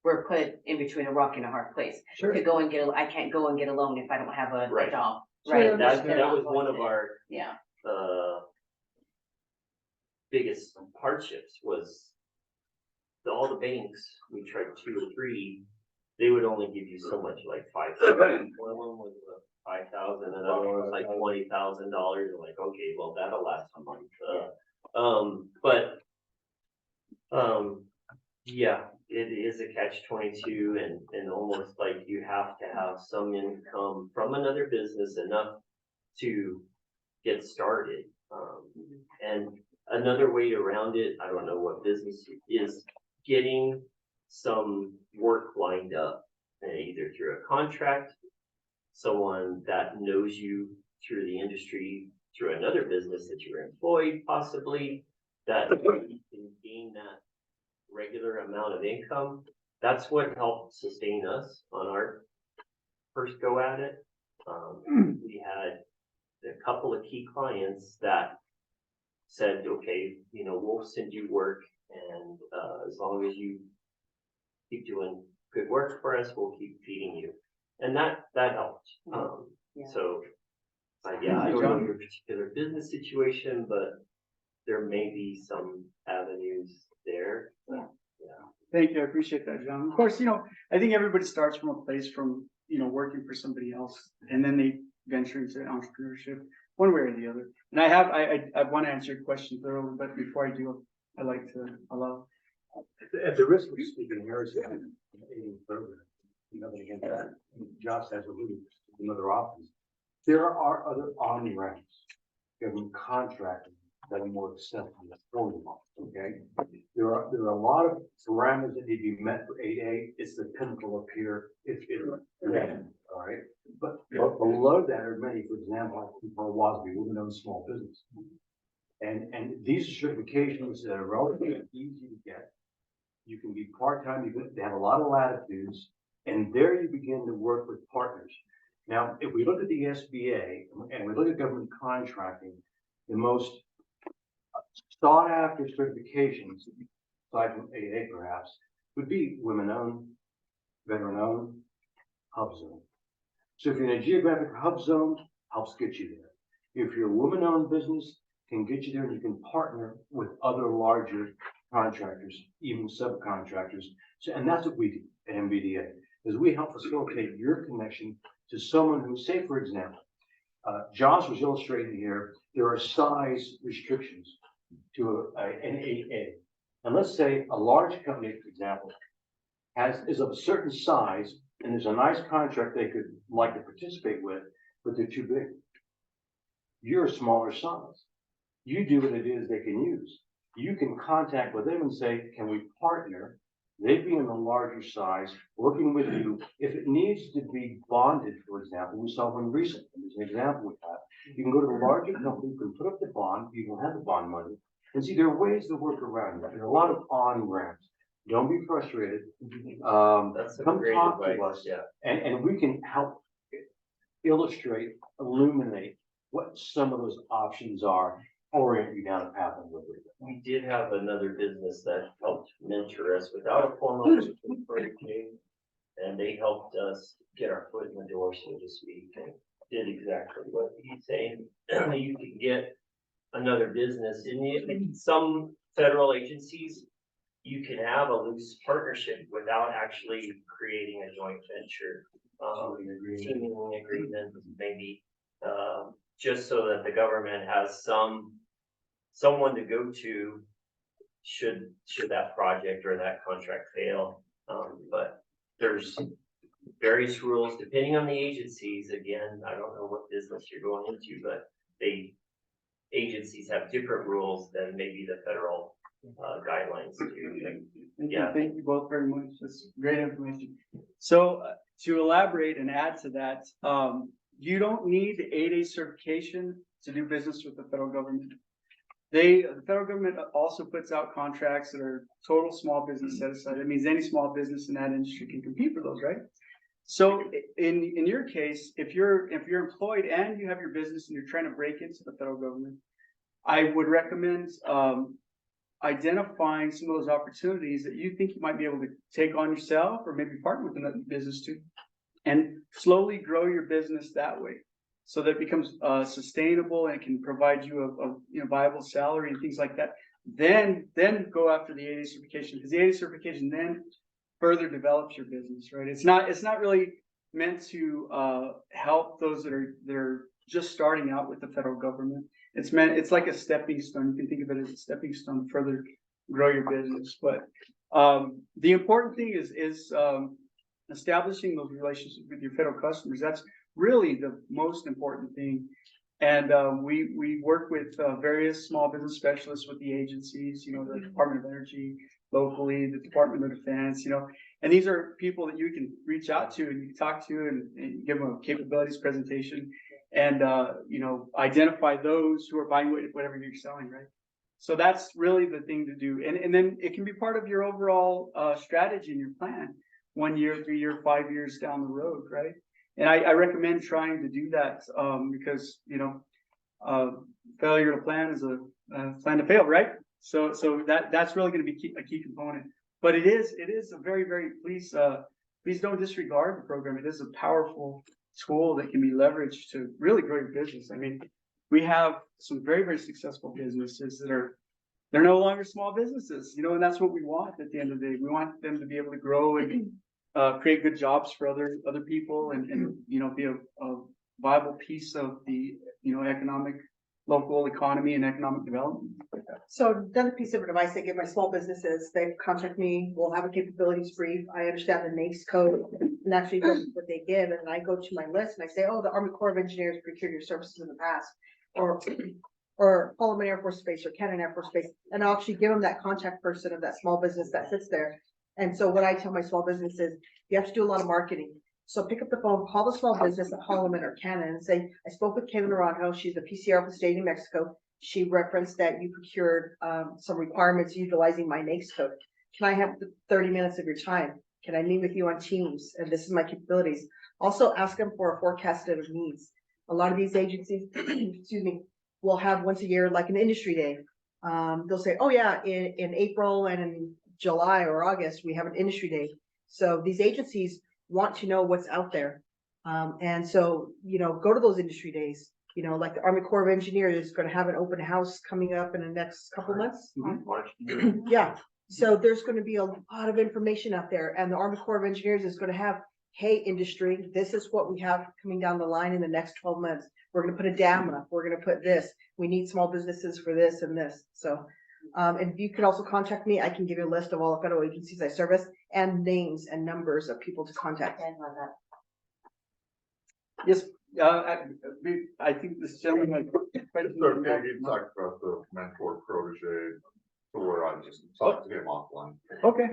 we're put in between a rock and a hard place. Sure. To go and I can't go and get a loan if I don't have a Right. job. Right, Right. that was one of our Yeah. biggest hardships was all the banks, we tried 2 or 3, they would only give you so much, like 5,000. One of them was 5,000, another one was like $20,000. I'm like, okay, well, that'll last a month. Yeah, it is a catch-22, and almost like you have to have some income from another business enough to get started. And another way around it, I don't know what business is, getting some work lined up, either through a contract, someone that knows you through the industry, through another business that you're employed, possibly, that you can gain that regular amount of income. That's what helped sustain us on our first go at it. We had a couple of key clients that said, okay, we'll send you work, and as long as you keep doing good work for us, we'll keep feeding you. And that helped. So I don't know your particular business situation, but there may be some avenues there. Thank you, I appreciate that, John. Of course, I think everybody starts from a place from working for somebody else, and then they venture into entrepreneurship, one way or the other. And I want to answer your question thoroughly, but before I do, I'd like to allow. At the risk of speaking heresy, program, nothing against that, Josh has alluded to another option. There are other on-ramps, government contracting that are more accessible and affordable, okay? There are a lot of parameters that need to be met for 8A. It's the pinnacle up here, all right? But below that are many, for example, for WASB, women-owned small business. And these are certifications that are relatively easy to get. You can be part-time, they have a lot of latitudes, and there you begin to work with partners. Now, if we look at the SBA and we look at government contracting, the most sought after certifications, aside from 8A perhaps, would be women-owned, veteran-owned, hub zone. So if you're in a geographic hub zone, helps get you there. If you're a woman-owned business, can get you there, and you can partner with other larger contractors, even subcontractors. So, and that's what we do at MBDA, is we help facilitate your connection to someone who, say, for example, Josh was illustrating here, there are size restrictions to an 8A. And let's say a large company, for example, is of a certain size, and there's a nice contract they could like to participate with, but they're too big. You're a smaller size. You do what it is they can use. You can contact with them and say, can we partner? They'd be in the larger size, working with you. If it needs to be bonded, for example, we saw one recently. There's an example with that. You can go to the larger company, you can put up the bond, you don't have the bond money. And see, there are ways to work around that. There are a lot of on-ramps. Don't be frustrated. That's a Come great talk to advice, us, yeah. and we can help illustrate, illuminate what some of those options are, orient you down a path of liberty. We did have another business that helped mentor us without a formal certification, and they helped us get our foot in the door, so to speak, and did exactly what he's saying. You can get another business in some federal agencies. You can have a loose partnership without actually creating a joint venture, teaming agreement, maybe, just so that the government has someone to go to should that project or that contract fail. But there's various rules depending on the agencies. Again, I don't know what business you're going into, but agencies have different rules than maybe the federal guidelines do. Yeah. Thank you both very much. That's great information. So to elaborate and add to that, you don't need the 8A certification to do business with the federal government. The federal government also puts out contracts that are total small business set aside. That means any small business in that industry can compete for those, right? So in your case, if you're employed and you have your business and you're trying to break into the federal government, I would recommend identifying some of those opportunities that you think you might be able to take on yourself, or maybe partner with another business too, and slowly grow your business that way, so that it becomes sustainable and it can provide you a viable salary and things like that. Then go after the 8A certification, because the 8A certification then further develops your business, right? It's not really meant to help those that are just starting out with the federal government. It's like a stepping stone. You can think of it as a stepping stone to further grow your business. But the important thing is establishing those relationships with your federal customers. That's really the most important thing. And we work with various small business specialists with the agencies, the Department of Energy locally, the Department of Defense, and these are people that you can reach out to and you can talk to and give them a capabilities presentation and, identify those who are buying whatever you're selling, right? So that's really the thing to do. And then it can be part of your overall strategy and your plan 1 year, 3 year, 5 years down the road, right? And I recommend trying to do that because, failure to plan is a plan to fail, right? So that's really going to be a key component. But it is a very, very, please don't disregard the program. It is a powerful tool that can be leveraged to really grow your business. I mean, we have some very, very successful businesses they're no longer small businesses, and that's what we want at the end of the day. We want them to be able to grow and create good jobs for other people and, you know, be a viable piece of the, you know, local economy and economic development. So another piece of advice I give my small businesses, they contact me, we'll have a capabilities brief. I understand the NAICS code and actually what they give. And I go to my list and I say, oh, the Army Corps of Engineers procured your services in the past. Or Holloman Air Force Base or Cannon Air Force Base. And I'll actually give them that contact person of that small business that sits there. And so what I tell my small business is, you have to do a lot of marketing. So pick up the phone, call the small business at Holloman or Cannon and say, I spoke with Kim Naranjo. She's the PCR of the state of New Mexico. She referenced that you procured some requirements utilizing my NAICS code. Can I have 30 minutes of your time? Can I meet with you on Teams? And this is my capabilities. Also ask them for a forecasted of needs. A lot of these agencies, excuse me, will have once a year, like an industry day. They'll say, oh yeah, in April and in July or August, we have an industry day. So these agencies want to know what's out there. And so, you know, go to those industry days. You know, like the Army Corps of Engineers is going to have an open house coming up in the next couple months. Yeah. So there's going to be a lot of information out there. And the Army Corps of Engineers is going to have, hey, industry, this is what we have coming down the line in the next 12 months. We're going to put a dam up. We're going to put this. We need small businesses for this and this. So, and you could also contact me. I can give you a list of all the federal agencies I service and names and numbers of people to contact. I love that. Yes, I think this gentleman. It's okay, you talked about the mentor protege, to where I just talked to him offline. Okay.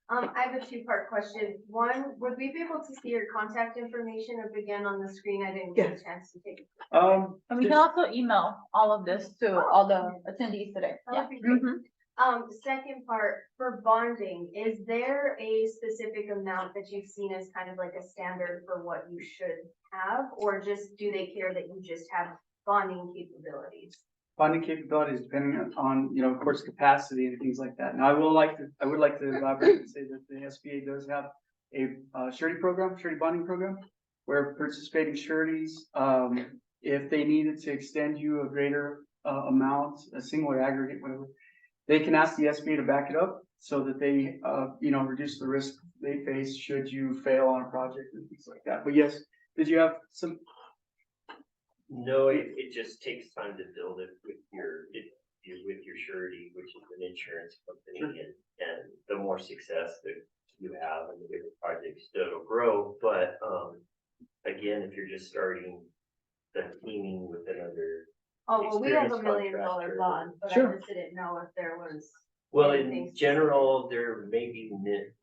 I have a two-part question. One, would we be able to see your contact information up again on the screen? I didn't get a chance to take it. And we can also email all of this to all the attendees today. That Yeah. would be great. Mhm. Second part, for bonding, is there a specific amount that you've seen as kind of like a standard for what you should have? Or just, do they care that you just have bonding capabilities? Funding capabilities depending on, you know, of course, capacity and things like that. Now, I would like to elaborate and say that the SBA does have a surety bonding program, where participating sureties, if they needed to extend you a greater amount, a single or aggregate, whatever, they can ask the SBA to back it up so that they, you know, reduce the risk they face should you fail on a project and things like that. But yes, did you have some? No, it just takes time to build it with your surety, which is an insurance company, and the more success that you have and the bigger projects it'll grow. But again, if you're just starting the teaming with another. Oh, well, we have $1 experienced million contractor. bond, but I Sure. just didn't know if there was. Well, anything in general, there may be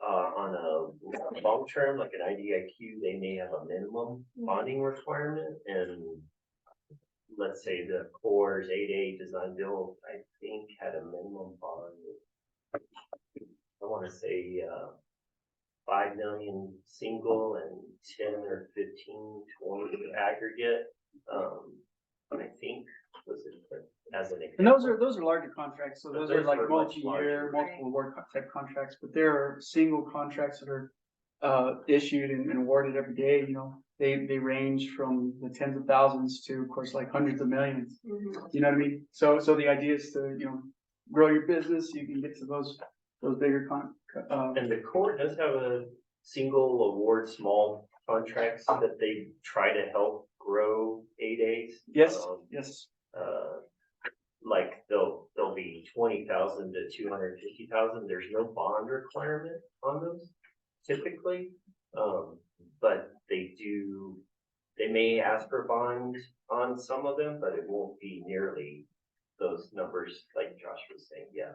on a long term, like an IDIQ, they may have a minimum bonding requirement, and let's say the Corps' 8A design build, I think, had a minimum bond. I want to say 5 million single and 10 or 15, 20 aggregate. I think was it as an example. And those are larger contracts, so those are like multi-year, multiple award type contracts, but there are single contracts that are issued and awarded every day. You know, they range from the tens of thousands to, of course, like hundreds of millions. You know what I mean? So the idea is to, you know, grow your business. You can get to those bigger And the Corps does have a single award small contracts that they try to help grow 8As. Yes. Yes. Like they'll be 20,000 to 250,000. There's no bond requirement on those typically. But they may ask for bonds on some of them, but it won't be nearly those numbers like Josh was saying. Yeah,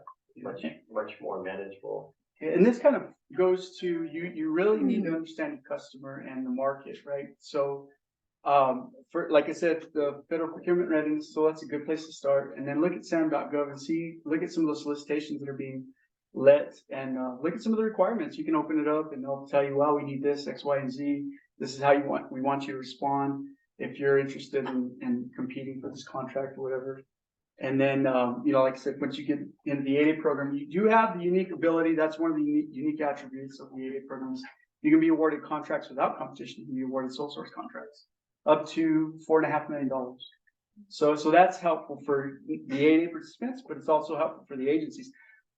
much more manageable. And this kind of goes to you really need to understand your customer and the market, right? So for, like I said, the federal procurement readiness, so that's a good place to start. And then look at SAM.gov and look at some of those solicitations that are being let, and look at some of the requirements. You can open it up and they'll tell you, well, we need this, X, Y, and Z. This is how we want you to respond if you're interested in competing for this contract or whatever. And then, you know, like I said, once you get into the 8A program, you do have the unique ability. That's one of the unique attributes of the 8A programs. You can be awarded contracts without competition. You can be awarded sole source contracts up to $4.5 million. So that's helpful for the 8A participants, but it's also helpful for the agencies.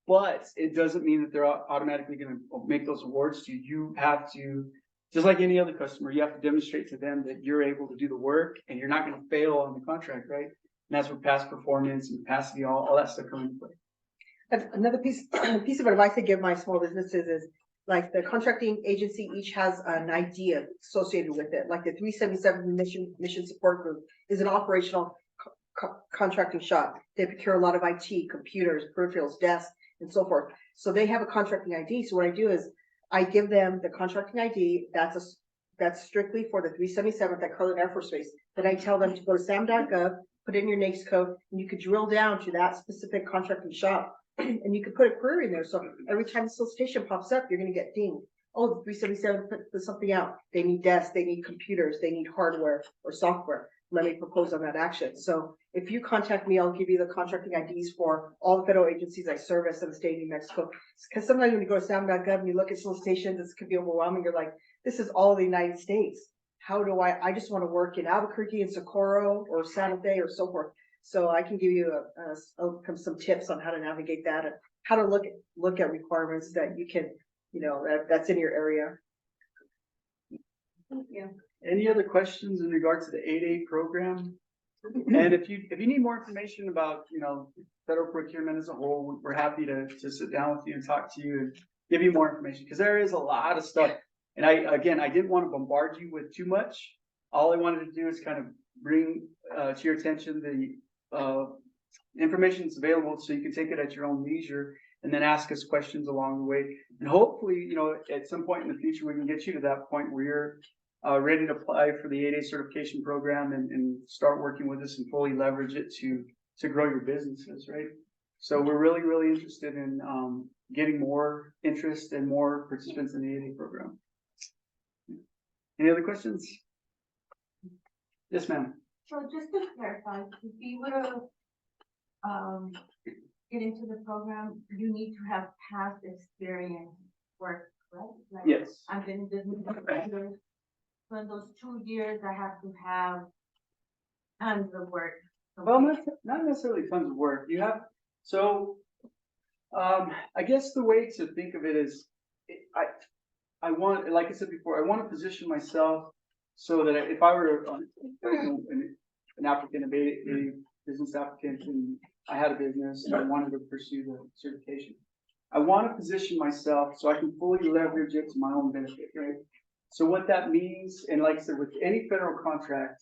but it doesn't mean that they're automatically gonna make those awards to you. You have to, just like any other customer, you have to demonstrate to them that you're able to do the work and you're not gonna fail on the contract, right? And that's where past performance and capacity, all that stuff comes into play. Another piece of advice I give my small businesses is, like, the contracting agency each has an idea associated with it. Like the 377 mission support group is an operational contracting shop. They procure a lot of IT, computers, peripherals, desks, and so forth. So they have a contracting ID. So what I do is I give them the contracting ID. That's strictly for the 377th at Carlin Air Force Base. Then I tell them to go to sam.gov, put in your NAICS code, and you could drill down to that specific contracting shop. And you can put a query in there. So every time the solicitation pops up, you're going to get dinged. Oh, the 377 put something out. They need desks, they need computers, they need hardware or software. Let me propose on that action. So if you contact me, I'll give you the contracting IDs for all the federal agencies I service in the state of New Mexico. Because sometimes when you go to sam.gov and you look at solicitations, this could be overwhelming. You're like, this is all the United States. How do I just want to work in Albuquerque and Socorro or Santa Fe or so forth. So I can give you some tips on how to navigate that and how to look at requirements that you can, that's in your area. Thank you. Any other questions in regards to the 8A program? And if you need more information about, federal procurement as a whole, we're happy to sit down with you and talk to you and give you more information, because there is a lot of stuff. And I didn't want to bombard you with too much. All I wanted to do is kind of bring to your attention the information that's available so you can take it at your own leisure and then ask us questions along the way. And hopefully, at some point in the future, we can get you to that point where you're ready to apply for the 8A certification program and start working with us and fully leverage it to grow your businesses, right? So we're really, really interested in getting more interest and more participants in the 8A program. Any other questions? Yes, ma'am. So just to clarify, if you were to get into the program, you need to have past experience work, right? Like, Yes. I've been in business for 2 years. So in those 2 years, I have to have tons of work. Well, not necessarily tons of work. You have, I guess the way to think of it is, I want, like I said before, I want to position myself so that if I were an applicant, a business applicant, and I had a business and I wanted to pursue the certification, I want to position myself so I can fully leverage it to my own benefit, right? So what that means, and like I said, with any federal contract,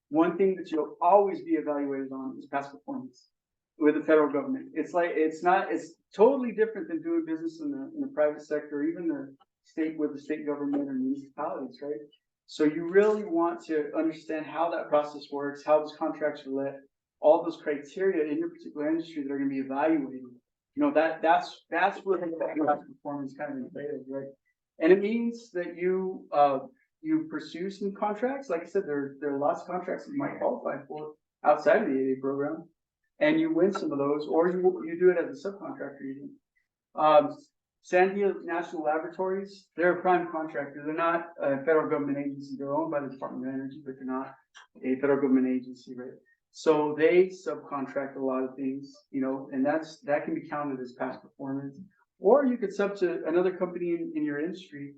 one thing that you'll always be evaluated on is past performance with the federal government. It's totally different than doing business in the private sector, or even the state with the state government or municipalities, right? So you really want to understand how that process works, how those contracts are let, all those criteria in your particular industry that are going to be evaluated. That's where the past performance kind of entails, right? And it means that you pursue some contracts. Like I said, there are lots of contracts that you might qualify for outside of the 8A program, and you win some of those, or you do it as a subcontractor even. Sandia National Laboratories, they're a prime contractor. They're not a federal government agency. They're owned by the Department of Energy, but they're not a federal government agency, right? So they subcontract a lot of things, and that can be counted as past performance. Or you could sub to another company in your industry,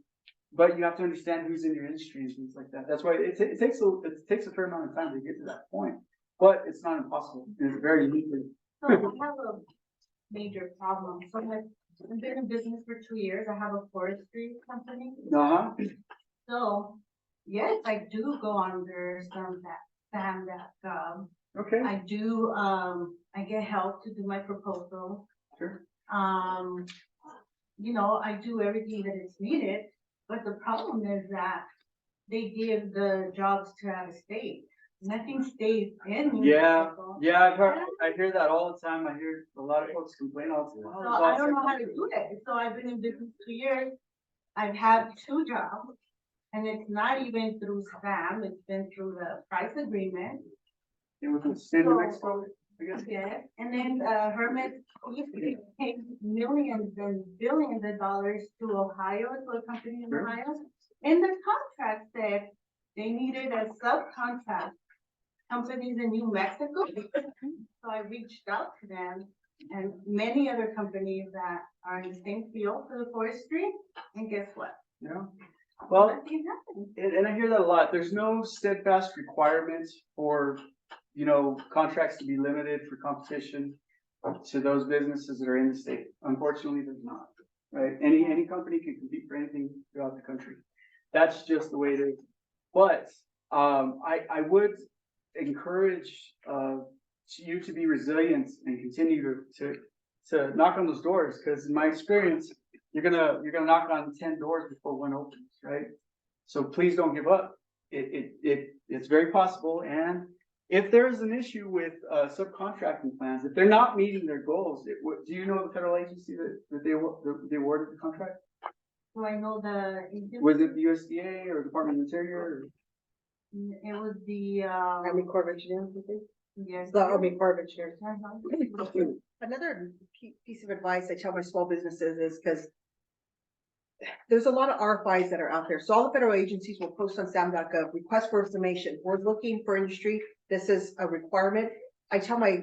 but you have to understand who's in your industry and things like that. That's why it takes a fair amount of time to get to that point, but it's not impossible. It's very unique. So I have a major problem. So I've been in business for 2 years. I have a forestry company. So yes, I do go under SAM.gov. Okay. I do, I get help to do my proposal. Sure. I do everything that is needed, but the problem is that they give the jobs to out of state. Nothing stays in. New Mexico. I hear that all the time. I hear a lot of folks complain all the time. So I don't know how to do it. So I've been in business 2 years. I've had 2 jobs, and it's not even through SAM. It's been through the price agreement. It was the state of Mexico, I guess. Yeah, and then Hermit pays millions and billions of dollars to Ohio, to a company in Sure. Ohio. In the contract said they needed a subcontract companies in New Mexico. So I reached out to them and many other companies that are in the same field for the forestry, and guess what? Yeah. Well, Nothing happens. and I hear that a lot. There's no steadfast requirements for, contracts to be limited for competition to those businesses that are in the state. Unfortunately, there's not, right? Any company can compete for anything throughout the country. That's just the way it is. But, I would encourage, you to be resilient and continue to knock on those doors, because in my experience, you're gonna knock on 10 doors before one opens, right? So please don't give up. It's very possible. And if there is an issue with subcontracting plans, if they're not meeting their goals, do you know the federal agency that they awarded the contract? So I know Was it the USDA or Department of Interior? Or? it was the, Army Corps of Engineers, I think. yes. The Army Corps of Engineers. Uh-huh. Another piece of advice I tell my small businesses is because there's a lot of RFIs that are out there. So all the federal agencies will post on SAM.gov, request for information. We're looking for industry. This is a requirement. I tell my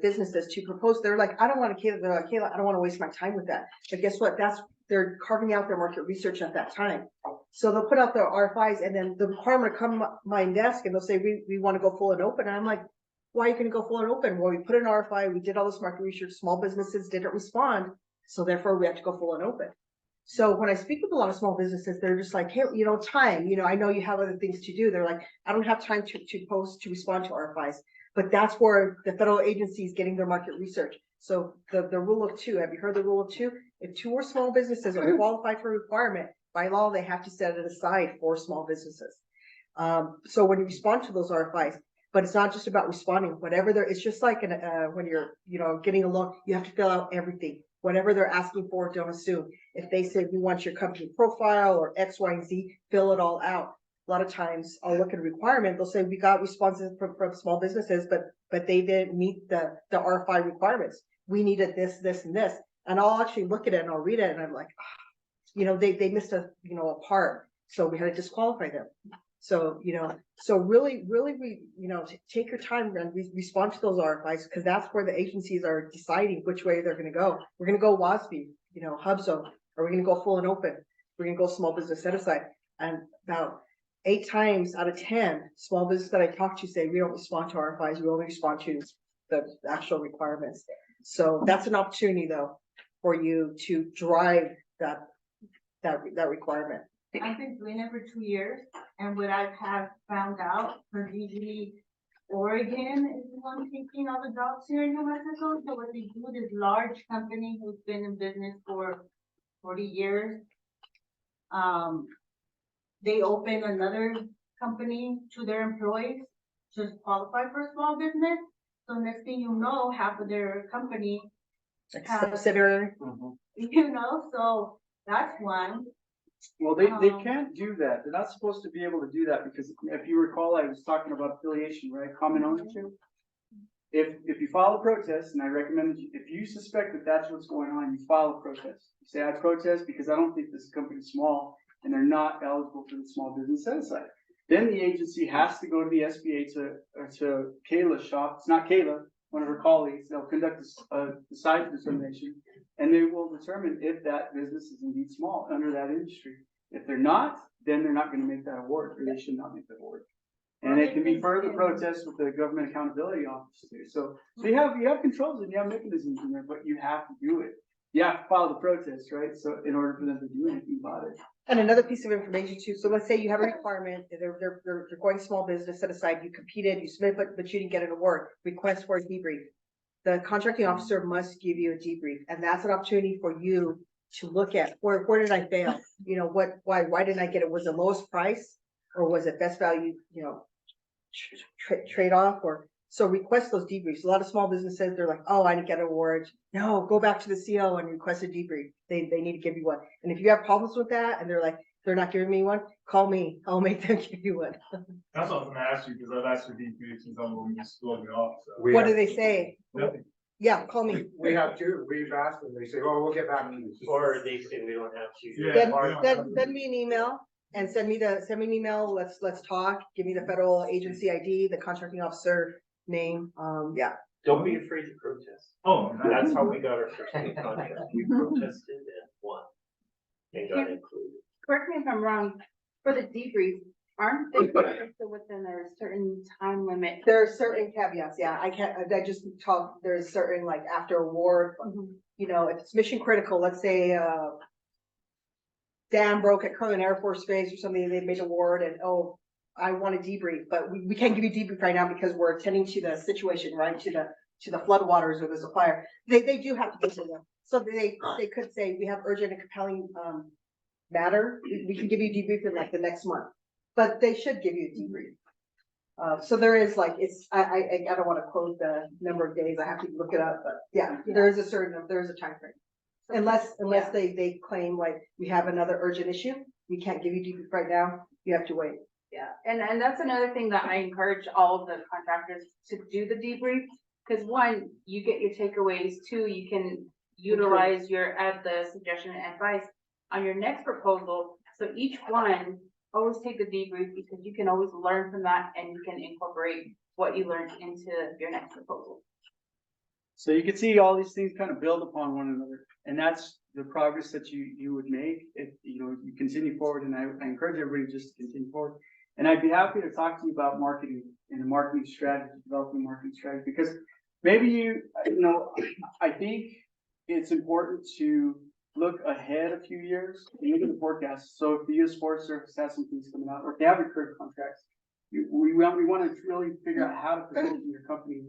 businesses to propose. They're like, I don't want to, Kayla, they're like, Kayla, I don't want to waste my time with that. But guess what? They're carving out their market research at that time. So they'll put out their RFIs, and then the requirement will come to my desk and they'll say, we want to go full and open. And I'm like, why are you going to go full and open? Well, we put an RFI, we did all this market research, small businesses didn't respond. So therefore we have to go full and open. So when I speak with a lot of small businesses, they're just like, hey, time, I know you have other things to do. They're like, I don't have time to respond to RFIs. But that's where the federal agency is getting their market research. So the rule of two, have you heard the rule of two? If two or small businesses are qualified for a requirement, by law, they have to set it aside for small businesses. So when you respond to those RFIs, but it's not just about responding, it's just like when you're, getting a loan, you have to fill out everything. Whatever they're asking for, don't assume. If they say we want your company profile or X, Y, and Z, fill it all out. A lot of times I'll look at a requirement, they'll say we got responses from small businesses, but they didn't meet the RFI requirements. We needed this, this, and this. And I'll actually look at it and I'll read it and I'm like, they missed a part. So we had to disqualify them. So, really, take your time and respond to those RFIs, because that's where the agencies are deciding which way they're going to go. We're going to go WASB, hub zone, or we're going to go full and open. We're going to go small business set aside. And about 8 times out of 10, small business that I talk to say, we don't respond to RFIs. We only respond to the actual requirements. So that's an opportunity though, for you to drive that requirement. I've been doing it for 2 years, and what I have found out, because usually Oregon is the one taking all the jobs here in New Mexico. So what they do, this large company who's been in business for 40 years, they open another company to their employees to qualify for a small business. So next thing you know, half of their company Subsidiary. So that's one. Well, they can't do that. They're not supposed to be able to do that, because if you recall, I was talking about affiliation, right? Common ownership. If you file a protest, and I recommend if you suspect that that's what's going on, you file a protest. You say, I protest because I don't think this company's small and they're not eligible for the small business set aside. Then the agency has to go to the SBA to Kayla's shop. It's not Kayla, one of her colleagues. They'll conduct a size determination, and they will determine if that business is indeed small under that industry. If they're not, then they're not going to make that award, or they should not make that award. And it can be further protests with the Government Accountability Office too. So you have controls and you have mechanisms in there, but you have to do it. You have to file the protest, right? So in order for them to do anything about it. And another piece of information too. So let's say you have a requirement, they're going small business set aside, you competed, you submitted, but you didn't get an award, request for a debrief. The contracting officer must give you a debrief, and that's an opportunity for you to look at where did I fail? Why didn't I get it? Was it lowest price, or was it best value, trade off? Or so request those debriefs. A lot of small businesses, they're like, oh, I didn't get an award. No, go back to the CO and request a debrief. They need to give you one. And if you have problems with that and they're not giving me one, call me. I'll make them give you one. That's what I'm gonna ask you, because I've asked for debriefs and some of them just blow me off, so. What do they say? Nothing. Yeah, call me. We have to, we've asked them, they say, oh, we'll get back to you. Or they say we don't have to. Yeah. Send me an email and send me an email. Let's talk. Give me the federal agency ID, the contracting officer name. Don't be afraid to protest. Oh, That's how we got our first big contract. We protested and won. And got included. Correct me if I'm wrong, for the debrief, aren't they still within a certain time limit? There are certain caveats, yeah, I just talked, there's certain, like, after award, you know, if it's mission critical, let's say, dam broke at Curlin Air Force Base or something, they made award and, oh, I want a debrief, but we can't give you a debrief right now because we're attending to the situation, right, to the floodwaters or there's a fire. They do have to get to them. So they could say, we have urgent and compelling, matter, we can give you a debrief in like the next month, but they should give you a debrief. So there is like, I don't want to quote the number of days, I have to look it up, but yeah, there is a time frame. Unless they claim like, we have another urgent issue, we can't give you debrief right now, you have to wait. Yeah, and that's another thing that I encourage all of the contractors to do the debrief. Cause one, you get your takeaways, two, you can utilize add the suggestion and advice on your next proposal. So each one, always take the debrief because you can always learn from that and you can incorporate what you learned into your next proposal. So you can see all these things kind of build upon one another, and that's the progress that you would make if, you know, you continue forward, and I encourage everybody just to continue forward. And I'd be happy to talk to you about marketing and marketing strategy, developing marketing strategy, because maybe you know, I think it's important to look ahead a few years and look at the forecast. So if the U.S. Forest Service has some things coming out, or if they have recurring contracts, we want to really figure out how to position your company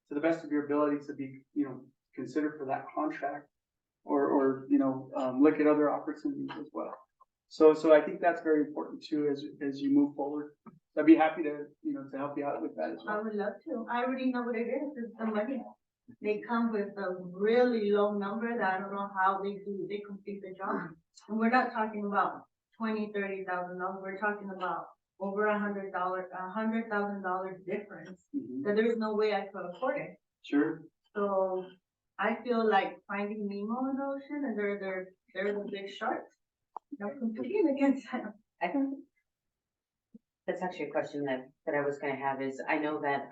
to the best of your ability to be, you know, considered for that contract, or you know, look at other opportunities as well. So I think that's very important too as you move forward. I'd be happy to, you know, to help you out with that as well. I would love to. I already know what it is. It's the money. They come with a really low number that I don't know how they complete the job. And we're not talking about $20,000-$30,000. We're talking about over $100,000 difference that there's no way I could afford it. Sure. So I feel like finding Nemo in the ocean, and they're the big sharks. They're competing against them. I think that's actually a question that I was gonna have is, I know that,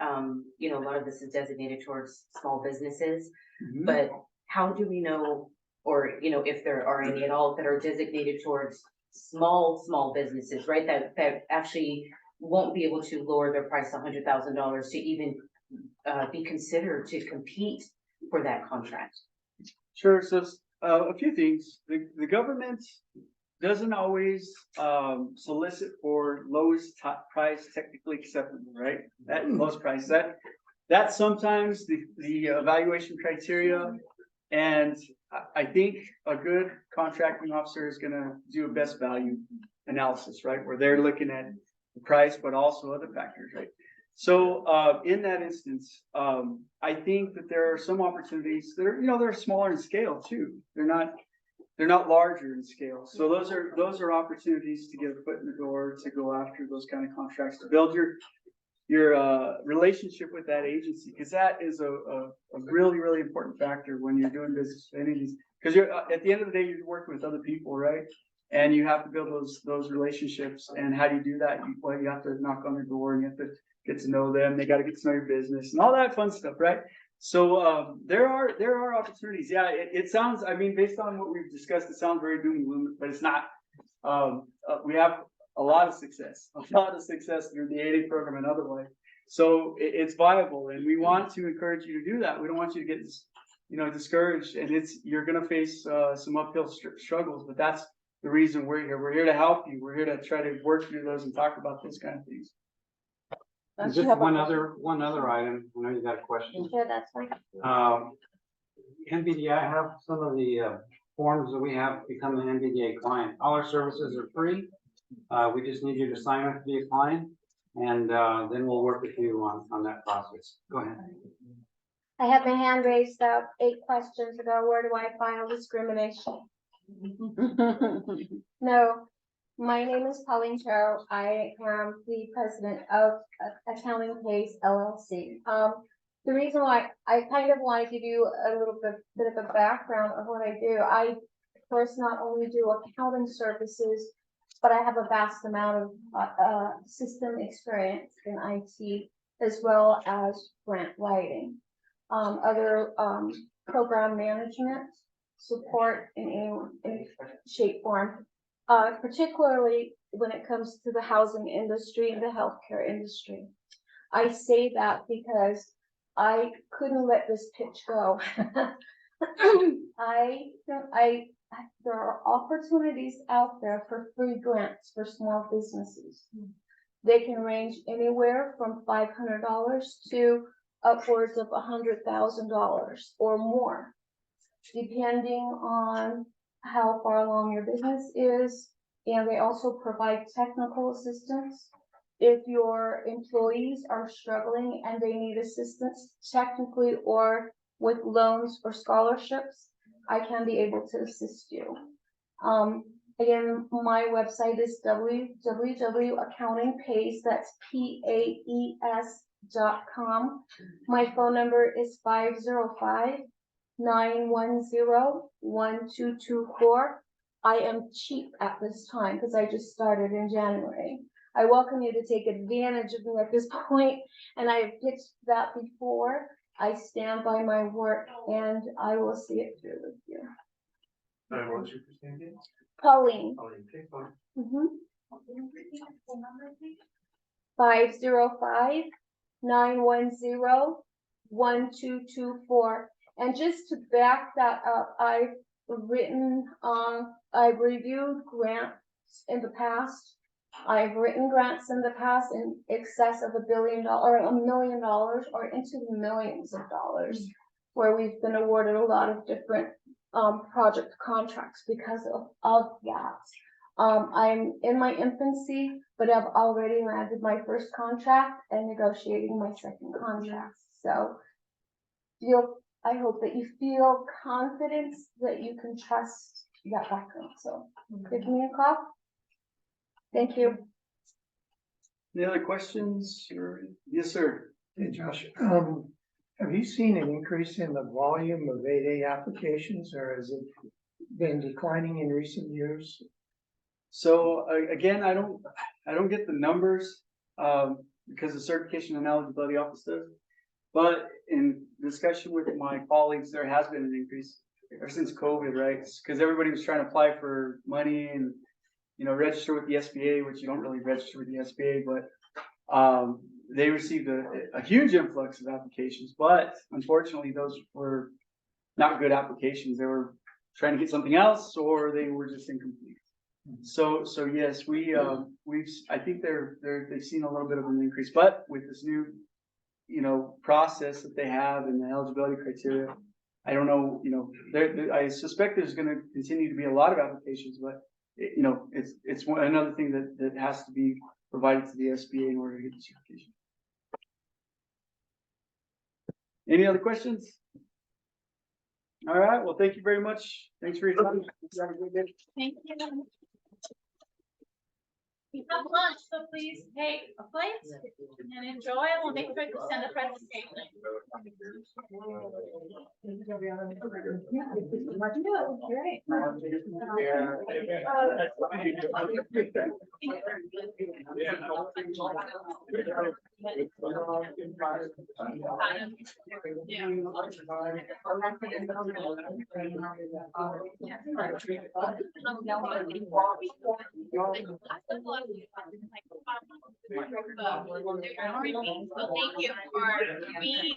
you know, a lot of this is designated towards small businesses, but how do we know, or, you know, if there are any at all that are designated towards small businesses, right? That actually won't be able to lower their price $100,000 to even be considered to compete for that contract. Sure. So a few things. The government doesn't always solicit for lowest price technically acceptable, right? That lowest price, that's sometimes the evaluation criteria. And I think a good contracting officer is gonna do a best value analysis, right? Where they're looking at the price, but also other factors, right? So in that instance, I think that there are some opportunities that are, you know, they're smaller in scale too. They're not larger in scale. So those are opportunities to get a foot in the door, to go after those kind of contracts, to build your relationship with that agency, because that is a really important factor when you're doing business with any of these. Because you're at the end of the day, you're working with other people, right? And you have to build those relationships. And how do you do that? You have to knock on their door, and you have to get to know them. They got to get to know your business and all that fun stuff, right? So there are opportunities. Yeah, it sounds, I mean, based on what we've discussed, it sounds very doom and gloom, but it's not. We have a lot of success through the 8A program and otherwise. So it's viable, and we want to encourage you to do that. We don't want you to get, you know, discouraged, and you're going to face some uphill struggles, but that's the reason we're here. We're here to help you. We're here to try to work through those and talk about those kind of things. Just one other item. I know you got a question. Sure, that's fine. MBDA, I have some of the forms that we have to become an MBDA client. All our services are free. We just need you to sign up to be a client, and then we'll work with you on that process. Go ahead. I have my hand raised up 8 questions ago. Where do I file discrimination? No. My name is Colleen Cho. I am the president of Accounting Case LLC. The reason why I kind of want to give you a little bit of a background of what I do. I first not only do accounting services, but I have a vast amount of system experience in IT as well as grant writing. other, program management support in any shape, form. Particularly when it comes to the housing industry and the healthcare industry. I say that because I couldn't let this pitch go. There are opportunities out there for free grants for small businesses. They can range anywhere from $500 to upwards of $100,000 or more, depending on how far along your business is. And they also provide technical assistance. If your employees are struggling and they need assistance technically or with loans or scholarships, I can be able to assist you. Again, my website is www.accountingpace, that's PAES.com. My phone number is 505-910-1224. I am cheap at this time because I just started in January. I welcome you to take advantage of me at this point, and I have pitched that before. I stand by my work and I will see it through with you. What was your first name again? Pauline. Pauline, okay, fine. 505-910-1224. And just to back that up, I've reviewed grants in the past. I've written grants in the past in excess of $1 billion or $1 million or into the millions of dollars, where we've been awarded a lot of different project contracts because of that. I'm in my infancy, but I've already landed my first contract and negotiating my second contract. So I hope that you feel confidence that you can trust that background. So give me a call. Thank you. Any other questions? Yes, sir. Hey, Josh, have you seen an increase in the volume of 8A applications, or has it been declining in recent years? So again, I don't get the numbers because the certification and eligibility office does. But in discussion with my colleagues, there has been an increase ever since COVID, right? Because everybody was trying to apply for money and, you know, register with the SBA, which you don't really register with the SBA, but they received a huge influx of applications. But unfortunately, those were not good applications. They were trying to get something else, or they were just incomplete. So yes, I think they've seen a little bit of an increase, but with this new, you know, process that they have and the eligibility criteria, I don't know, you know, I suspect there's going to continue to be a lot of applications, but you know, it's another thing that has to be provided to the SBA in order to get the certification. Any other questions? All right. Well, thank you very much. Thanks for your time. Have a good day. Thank you. We have lunch, so please take a plate and enjoy. We'll make sure to send a presentation. So thank you for being